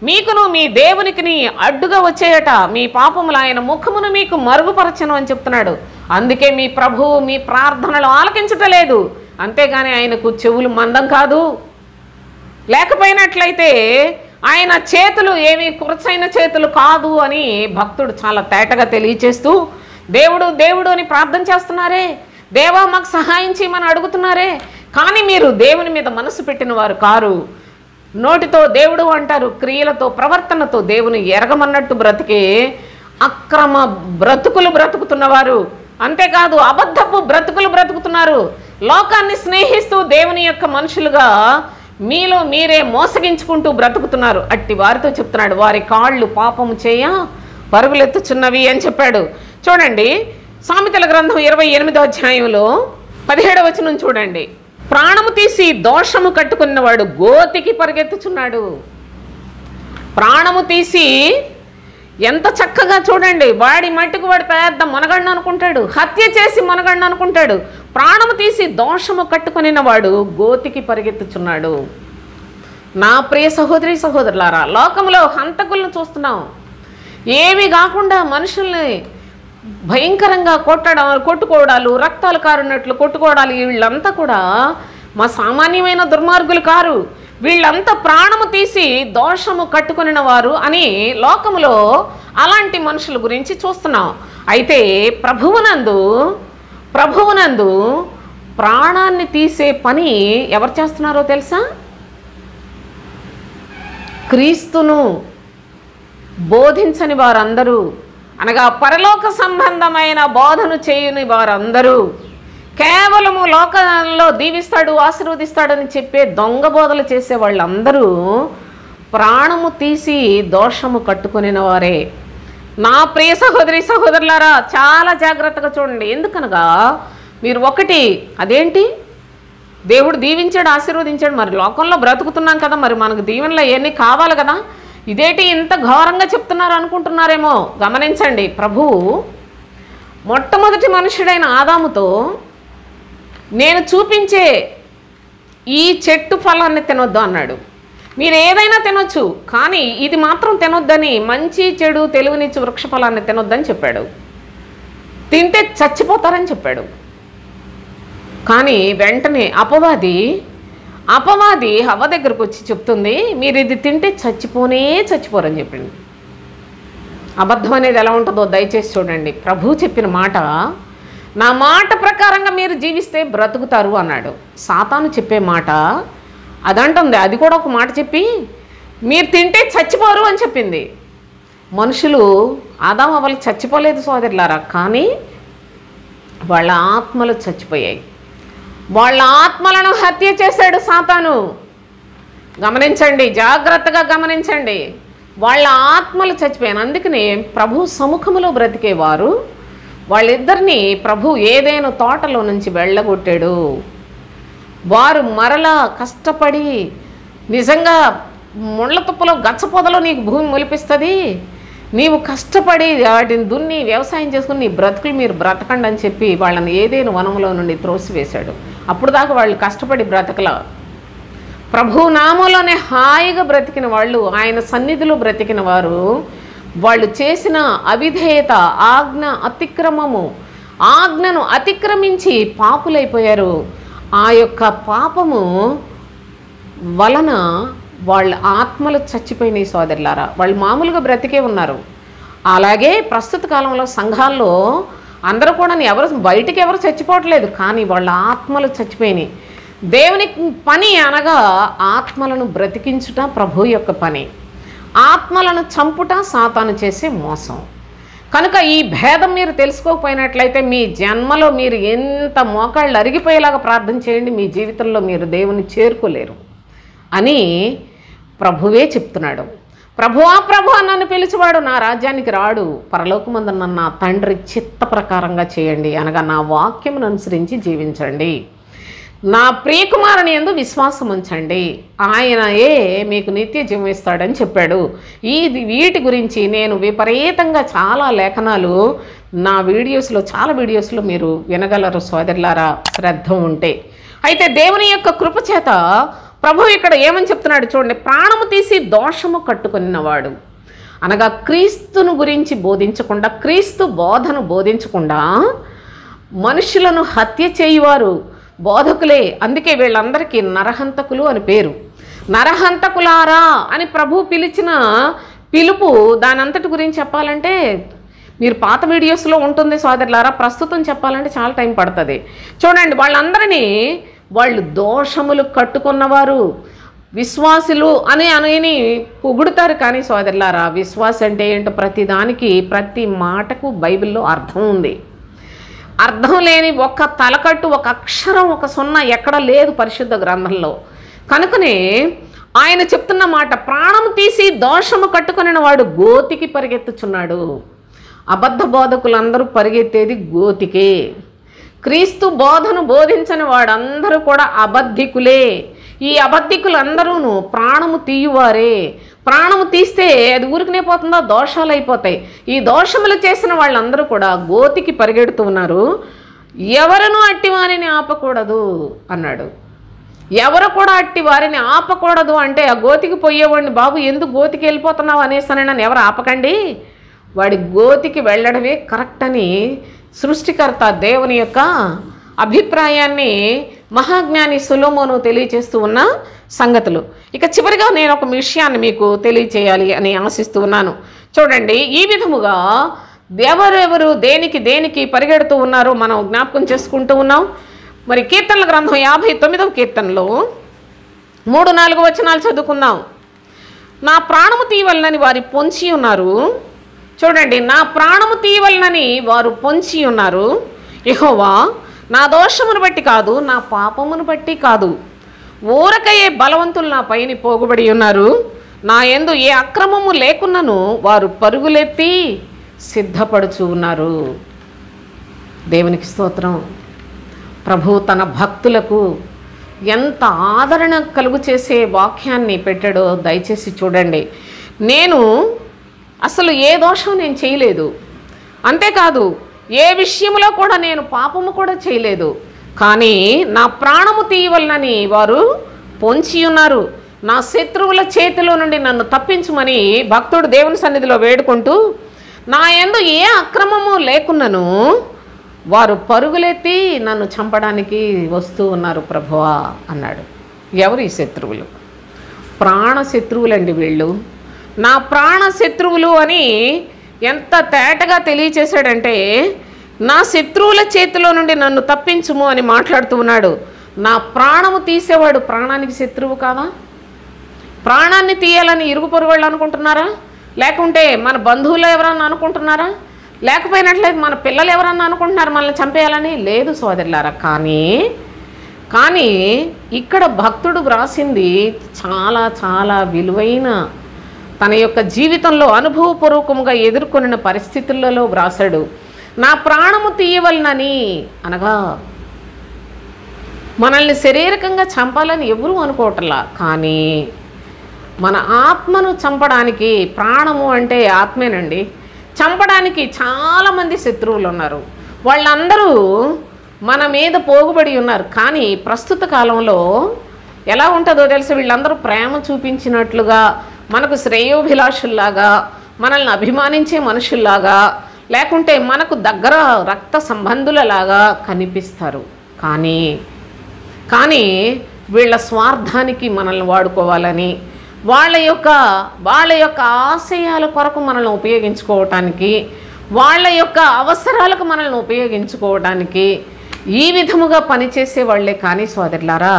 మీకును మీ దేవునికి అడ్డుగా వచ్చేయట. మీ పాపములు ఆయన ముఖమును మీకు మరుగుపరచను అని చెప్తున్నాడు. అందుకే మీ ప్రభువు మీ ప్రార్థనలు ఆలకించటలేదు. అంతేగాని ఆయనకు చెవులు మందం కాదు. లేకపోయినట్లయితే ఆయన చేతులు ఏమి కురచైన చేతులు కాదు అని భక్తుడు చాలా తేటగా తెలియచేస్తూ, దేవుడు దేవుడు అని ప్రార్థన చేస్తున్నారే, దేవా మాకు సహాయం చేయమని అడుగుతున్నారే, కానీ మీరు దేవుని మీద మనసు పెట్టిన వారు కారు. నోటితో దేవుడు అంటారు, క్రియలతో ప్రవర్తనతో దేవుని ఎరగమన్నట్టు బ్రతికే అక్రమ బ్రతుకులు బ్రతుకుతున్నవారు. అంతేకాదు అబద్ధపు బ్రతుకులు బ్రతుకుతున్నారు. లోకాన్ని స్నేహిస్తూ దేవుని యొక్క మనుషులుగా మీలో మీరే మోసగించుకుంటూ బ్రతుకుతున్నారు. అట్టి వారితో చెప్తున్నాడు, వారి కాళ్ళు పాపము చేయ పరుగులెత్తుచున్నవి అని చెప్పాడు. చూడండి, సామెతల గ్రంథం 28వ అధ్యాయంలో 17వ వచనం చూడండి. ప్రాణము తీసి దోషము కట్టుకున్నవాడు గోతికి పరిగెత్తుచున్నాడు. ప్రాణము తీసి ఎంత చక్కగా చూడండి, వాడి మట్టుకు వాడు పెద్ద మనగండు అనుకుంటాడు, హత్య చేసి మనగండు అనుకుంటాడు. ప్రాణము తీసి దోషము కట్టుకునిన వాడు గోతికి పరిగెత్తుచున్నాడు. నా ప్రియ సహోదరి సహోదరులారా, లోకంలో హంతకులను చూస్తున్నాం. ఏమీ కాకుండా మనుషుల్ని భయంకరంగా కొట్టుకోవడాలు, రక్తాలు కారున్నట్లు కొట్టుకోవడాలు, వీళ్ళంతా కూడా మా సామాన్యమైన దుర్మార్గులు కారు. వీళ్ళంతా ప్రాణము తీసి దోషము కట్టుకొనిన వారు అని లోకములో అలాంటి మనుషుల గురించి చూస్తున్నాం. అయితే ప్రభువునందు ప్రాణాన్ని తీసే పని ఎవరు చేస్తున్నారో తెలుసా? క్రీస్తును బోధించని వారందరూ, అనగా పరలోక సంబంధమైన బోధను చేయని వారందరూ, కేవలము లోకంలో దీవిస్తాడు ఆశీర్వదిస్తాడని చెప్పే దొంగ బోధలు చేసే వాళ్ళందరూ ప్రాణము తీసి దోషము కట్టుకొనిన వారే. నా ప్రియ సహోదరి సహోదరులారా, చాలా జాగ్రత్తగా చూడండి. ఎందుకనగా మీరు ఒకటి, అదేంటి దేవుడు దీవించాడు ఆశీర్వదించాడు, మరి లోకంలో బ్రతుకుతున్నాం కదా, మరి మనకు దీవెనలో ఎన్ని కావాలి కదా, ఇదేంటి ఇంత ఘోరంగా చెప్తున్నారు అనుకుంటున్నారేమో. గమనించండి, ప్రభువు మొట్టమొదటి మనుషుడైన ఆదాముతో నేను చూపించే ఈ చెట్టు ఫలాన్ని తినొద్దు అన్నాడు. మీరు ఏదైనా తినొచ్చు, కానీ ఇది మాత్రం తినొద్దని, మంచి చెడు తెలివినిచ్చు వృక్ష ఫలాన్ని తినొద్దని చెప్పాడు. తింటే చచ్చిపోతారని చెప్పాడు. కానీ వెంటనే అపవాది హవ్వ దగ్గరకు వచ్చి చెప్తుంది, మీరు ఇది తింటే చచ్చిపోరని చెప్పింది. అబద్ధం అనేది ఎలా ఉంటుందో దయచేసి చూడండి. ప్రభు చెప్పిన మాట, నా మాట ప్రకారంగా మీరు జీవిస్తే బ్రతుకుతారు అన్నాడు. సాతాను చెప్పే మాట అదంటుంది. అది కూడా ఒక మాట చెప్పి మీరు తింటే చచ్చిపోరు అని చెప్పింది. మనుషులు ఆదాము అవ్వలు చచ్చిపోలేదు సోదరులారా, కానీ వాళ్ళ ఆత్మలు చచ్చిపోయాయి. వాళ్ళ ఆత్మలను హత్య చేశాడు సాతాను. గమనించండి, జాగ్రత్తగా గమనించండి. వాళ్ళ ఆత్మలు చచ్చిపోయాను. అందుకనే ప్రభు సముఖములో బ్రతికేవారు వాళ్ళిద్దరినీ ప్రభు ఏదైనా తోటలో నుంచి వెళ్ళగొట్టాడు. వారు మరలా కష్టపడి, నిజంగా ముళ్ళ తుప్పలో గచ్చపొదలో నీకు భూమి మొలిపిస్తుంది, నీవు కష్టపడి వాటిని దున్ని వ్యవసాయం చేసుకుని నీ బ్రతుకులు మీరు బ్రతకండి అని చెప్పి వాళ్ళని ఏదైనా వనంలో నుండి త్రోసివేశాడు. అప్పుడు దాకా వాళ్ళు కష్టపడి బ్రతకల. ప్రభు నామంలోనే హాయిగా బ్రతికిన వాళ్ళు, ఆయన సన్నిధిలో బ్రతికిన వారు, వాళ్ళు చేసిన అవిధేయత, ఆజ్ఞను అతిక్రమించి పాపులైపోయారు. ఆ యొక్క పాపము వలన వాళ్ళ ఆత్మలు చచ్చిపోయినాయి సోదరులారా. వాళ్ళు మామూలుగా బ్రతికే ఉన్నారు. అలాగే ప్రస్తుత కాలంలో సంఘాల్లో అందరూ కూడా బయటికి ఎవరు చచ్చిపోవట్లేదు, కానీ వాళ్ళ ఆత్మలు చచ్చిపోయినాయి. దేవుని పని అనగా ఆత్మలను బ్రతికించుట ప్రభు యొక్క పని, ఆత్మలను చంపుట సాతాను చేసే మోసం. కనుక ఈ భేదం మీరు తెలుసుకోకపోయినట్లయితే మీ జన్మలో మీరు ఎంత మోకాళ్ళు అరిగిపోయేలాగా ప్రార్థన చేయండి, మీ జీవితంలో మీరు దేవుని చేరుకోలేరు అని ప్రభువే చెప్తున్నాడు. ప్రభువా ప్రభువా నన్ను పిలిచేవాడు నా రాజ్యానికి రాడు, పరలోకమందున్న నా తండ్రి చిత్త ప్రకారంగా చేయండి, అనగా నా వాక్యమును అనుసరించి జీవించండి, నా ప్రియకుమారుని యందు విశ్వాసం ఉంచండి, ఆయనయే మీకు నిత్య జీవం ఇస్తాడని చెప్పాడు. వీటి గురించి నేను విపరీతంగా చాలా లేఖనాలు నా చాలా వీడియోస్లో మీరు వినగలరు సోదరులారా, శ్రద్ధ ఉంటే. అయితే దేవుని యొక్క కృప చేత ప్రభు ఇక్కడ ఏమని చెప్తున్నాడు చూడండి. ప్రాణము తీసి దోషము కట్టుకున్నవాడు, అనగా క్రీస్తును గురించి బోధించకుండా, క్రీస్తు బోధను బోధించకుండా మనుషులను హత్య చేయువారు బోధకులే. అందుకే వీళ్ళందరికీ నరహంతకులు అని పేరు. నరహంతకులారా అని ప్రభు పిలిచిన పిలుపు, దానంతటి గురించి చెప్పాలంటే మీరు పాత వీడియోస్లో ఉంటుంది సోదరులారా, ప్రస్తుతం చెప్పాలంటే చాలా టైం పడుతుంది. చూడండి, వాళ్ళందరినీ వాళ్ళు దోషములు కట్టుకున్నవారు, విశ్వాసులు అని పొగుడుతారు. కానీ సోదరులారా, విశ్వాసం అంటే ఏంటో ప్రతి మాటకు బైబిల్లో అర్థం ఉంది. అర్థం లేని ఒక తలకట్టు, ఒక అక్షరం, ఒక సున్నా ఎక్కడ లేదు పరిశుద్ధ గ్రంథంలో. కనుకనే ఆయన చెప్తున్న మాట, ప్రాణం తీసి దోషము కట్టుకుని వాడు గోతికి పరిగెత్తుచున్నాడు. అబద్ధ బోధకులందరూ పరిగెత్తేది గోతికే. క్రీస్తు బోధను బోధించని వాడందరూ కూడా అబద్ధికులే. ఈ అబద్ధికులందరూ ప్రాణము తీయువారే. ప్రాణము తీస్తే అది ఊరికనే పోతుందో, దోషాలు అయిపోతాయి. ఈ దోషములు చేసిన వాళ్ళందరూ కూడా గోతికి పరిగెడుతూ ఉన్నారు. ఎవరును అట్టి వారిని ఆపకూడదు అన్నాడు. ఎవరు కూడా అట్టి వారిని ఆపకూడదు అంటే, ఆ గోతికి పోయేవాడిని బాబు ఎందుకు గోతికి వెళ్ళిపోతున్నావు అనేసని నన్ను ఎవరు ఆపకండి, వాడి గోతికి వెళ్ళడమే కరెక్ట్ అని సృష్టికర్త దేవుని యొక్క అభిప్రాయాన్ని మహాజ్ఞాని సొలొమోను తెలియచేస్తూ ఉన్న సంగతులు. ఇక చివరిగా నేను ఒక విషయాన్ని మీకు తెలియచేయాలి అని ఆశిస్తూ ఉన్నాను. చూడండి, ఈ విధముగా ఎవరెవరు దేనికి దేనికి పరిగెడుతూ ఉన్నారో మనం జ్ఞాపకం చేసుకుంటూ ఉన్నాం. మరి కీర్తనల గ్రంథం 59వ కీర్తనలో 3-4 వచనాలు చదువుకుందాం. నా ప్రాణము తీయవలనని వారు పొంచి ఉన్నారు. చూడండి, నా ప్రాణము తీయవలనని వారు పొంచి ఉన్నారు. యెహోవా, నా దోషమును బట్టి కాదు, నా పాపమును బట్టి కాదు, ఊరకయే బలవంతులు నా పైన పోగుబడి ఉన్నారు. నా యందు ఏ అక్రమము లేకున్నను వారు పరుగులెత్తి సిద్ధపడుచు ఉన్నారు. దేవునికి స్తోత్రం. ప్రభు తన భక్తులకు ఎంత ఆదరణ కలుగు చేసే వాక్యాన్ని పెట్టాడో దయచేసి చూడండి. నేను అసలు ఏ దోషం నేను చేయలేదు, అంతేకాదు ఏ విషయంలో కూడా నేను పాపము కూడా చేయలేదు, కానీ నా ప్రాణము తీయవలనని వారు పొంచి ఉన్నారు. నా శత్రువుల చేతిలో నుండి నన్ను తప్పించుమని భక్తుడు దేవుని సన్నిధిలో వేడుకుంటూ, నా యందు ఏ అక్రమము లేకున్నను వారు పరుగులెత్తి నన్ను చంపడానికి వస్తూ ఉన్నారు ప్రభువా అన్నాడు. ఎవరు ఈ శత్రువులు? ప్రాణ శత్రువులండి వీళ్ళు. నా ప్రాణ శత్రువులు అని ఎంత తేటగా తెలియచేశాడంటే, నా శత్రువుల చేతిలో నుండి నన్ను తప్పించుము అని మాట్లాడుతూ ఉన్నాడు. నా ప్రాణము తీసేవాడు ప్రాణానికి శత్రువు కాదా? ప్రాణాన్ని తీయాలని ఇరుగు పొరుగు వాళ్ళు అనుకుంటున్నారా? లేకుంటే మన బంధువులు ఎవరన్నా అనుకుంటున్నారా? లేకపోయినట్లయితే మన పిల్లలు ఎవరన్నా అనుకుంటున్నారు మనల్ని చంపేయాలని? లేదు సోదరులారా. కానీ ఇక్కడ భక్తుడు వ్రాసింది చాలా చాలా విలువైన, తన యొక్క జీవితంలో అనుభవపూర్వకంగా ఎదుర్కొన్న పరిస్థితులలో వ్రాసాడు. నా ప్రాణము తీయవలనని అనగా మనల్ని శారీరకంగా చంపాలని ఎవరూ అనుకోవట్లా, కానీ మన ఆత్మను చంపడానికి, ప్రాణము అంటే ఆత్మేనండి, చంపడానికి చాలామంది శత్రువులు ఉన్నారు. వాళ్ళందరూ మన మీద పోగుబడి ఉన్నారు. కానీ ప్రస్తుత కాలంలో ఎలా ఉంటుందో తెలుసు, వీళ్ళందరూ ప్రేమ చూపించినట్లుగా, మనకు శ్రేయోభిలాషుల్లాగా, మనల్ని అభిమానించే మనుషుల్లాగా, లేకుంటే మనకు దగ్గర రక్త సంబంధులలాగా కనిపిస్తారు. కానీ వీళ్ళ స్వార్థానికి మనల్ని వాడుకోవాలని, వాళ్ళ యొక్క ఆశయాల కొరకు మనల్ని ఉపయోగించుకోవటానికి, వాళ్ళ యొక్క అవసరాలకు మనల్ని ఉపయోగించుకోవడానికి ఈ విధముగా పనిచేసే వాళ్ళే. కానీ సోదరులారా,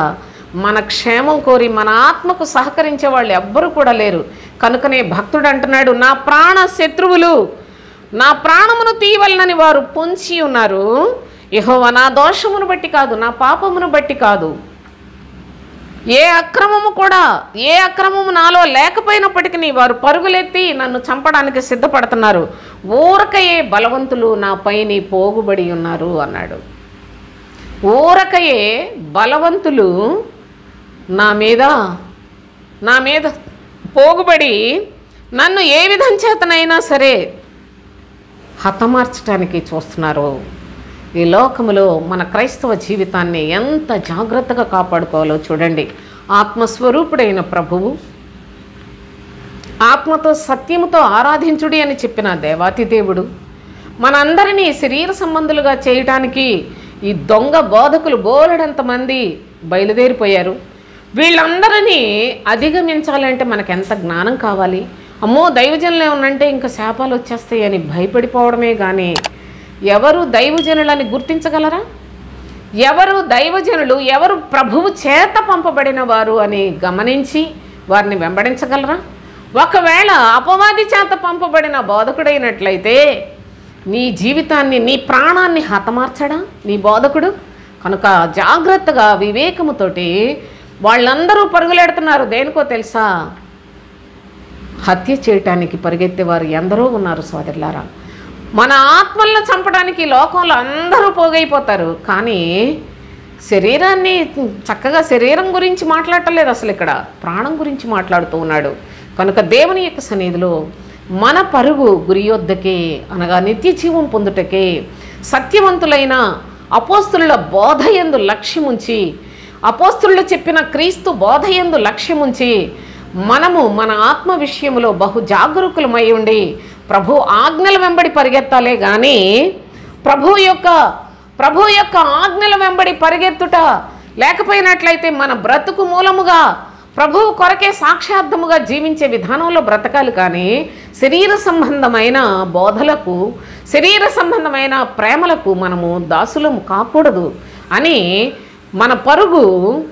మన క్షేమం కోరి మన ఆత్మకు సహకరించే వాళ్ళు ఎవ్వరూ కూడా లేరు. కనుకనే భక్తుడు అంటున్నాడు, నా ప్రాణ శత్రువులు నా ప్రాణమును తీయవలనని వారు పొంచి ఉన్నారు. యెహోవా, నా దోషమును బట్టి కాదు, నా పాపమును బట్టి కాదు, ఏ అక్రమము నాలో లేకపోయినప్పటికీ వారు పరుగులెత్తి నన్ను చంపడానికి సిద్ధపడుతున్నారు. ఊరకయే బలవంతులు నా పైన పోగుబడి ఉన్నారు అన్నాడు. ఊరకయే బలవంతులు నా మీద పోగుబడి నన్ను ఏ విధం చేతనైనా సరే హతమార్చడానికి చూస్తున్నారు. ఈ లోకములో మన క్రైస్తవ జీవితాన్ని ఎంత జాగ్రత్తగా కాపాడుకోవాలో చూడండి. ఆత్మస్వరూపుడైన ప్రభువు, ఆత్మతో సత్యముతో ఆరాధించుడి అని చెప్పిన దేవాతి దేవుడు మనందరినీ శరీర సంబంధులుగా చేయటానికి ఈ దొంగ బోధకులు బోలెడంతమంది బయలుదేరిపోయారు. వీళ్ళందరినీ అధిగమించాలంటే మనకెంత జ్ఞానం కావాలి? అమ్మో, దైవజనులు ఏమన్నంటే ఇంకా శాపాలు వచ్చేస్తాయి అని భయపడిపోవడమే కానీ ఎవరు దైవజనులని గుర్తించగలరా? ఎవరు దైవజనులు, ఎవరు ప్రభువు చేత పంపబడిన వారు అని గమనించి వారిని వెంబడించగలరా? ఒకవేళ అపవాది చేత పంపబడిన బోధకుడైనట్లయితే నీ జీవితాన్ని, నీ ప్రాణాన్ని హతమార్చడా నీ బోధకుడు? కనుక జాగ్రత్తగా వివేకముతోటి వాళ్ళందరూ పరుగులెడుతున్నారు. దేనికో తెలుసా? హత్య చేయటానికి పరిగెత్తేవారు ఎందరో ఉన్నారు సోదరులారా. మన ఆత్మలను చంపడానికి లోకంలో అందరూ పోగైపోతారు. కానీ శరీరాన్ని చక్కగా శరీరం గురించి మాట్లాడటలేదు, అసలు ఇక్కడ ప్రాణం గురించి మాట్లాడుతూ ఉన్నాడు. కనుక దేవుని యొక్క సన్నిధిలో మన పరుగు గురి యొద్దకే, అనగా నిత్య జీవం పొందుటకే సత్యవంతులైన అపోస్తుల బోధయందు లక్ష్యముంచి, అపోస్తులు చెప్పిన క్రీస్తు బోధయందు లక్ష్యముంచి మనము మన ఆత్మ విషయంలో బహు జాగరూకులమై ఉండి ప్రభు ఆజ్ఞల వెంబడి పరిగెత్తాలే కానీ ప్రభు యొక్క ఆజ్ఞల వెంబడి పరిగెత్తుట లేకపోయినట్లయితే మన బ్రతుకు మూలముగా ప్రభువు కొరకే సాక్షార్థముగా జీవించే విధానంలో బ్రతకాలి. కానీ శరీర సంబంధమైన బోధలకు, శరీర సంబంధమైన ప్రేమలకు మనము దాసులము కాకూడదు అని మన పరుగు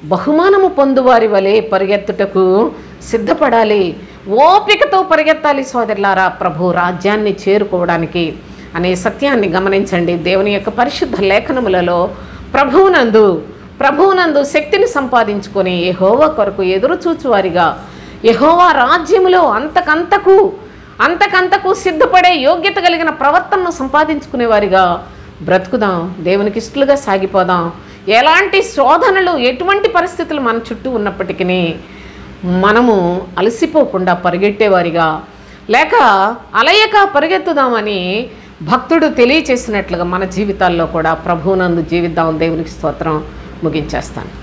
బహుమానము పొందువారి వలె పరిగెత్తుటకు సిద్ధపడాలి. ఓపికతో పరిగెత్తాలి సోదరులారా, ప్రభు రాజ్యాన్ని చేరుకోవడానికి అనే సత్యాన్ని గమనించండి. దేవుని యొక్క పరిశుద్ధ లేఖనములలో ప్రభువునందు శక్తిని సంపాదించుకొని యెహోవా కొరకు ఎదురు చూచువారిగా, యెహోవా రాజ్యములో అంతకంతకు సిద్ధపడే యోగ్యత కలిగిన ప్రవర్తనను సంపాదించుకునేవారిగా బ్రతుకుదాం. దేవునికి ఇష్టలుగా సాగిపోదాం. ఎలాంటి శోధనలు, ఎటువంటి పరిస్థితులు మన చుట్టూ ఉన్నప్పటికీ మనము అలసిపోకుండా పరిగెట్టేవారిగా, లేక అలయక పరిగెత్తుదామని భక్తుడు తెలియచేసినట్లుగా మన జీవితాల్లో కూడా ప్రభువునందు జీవిద్దాం. దేవునికి స్తోత్రం. ముగించేస్తాను.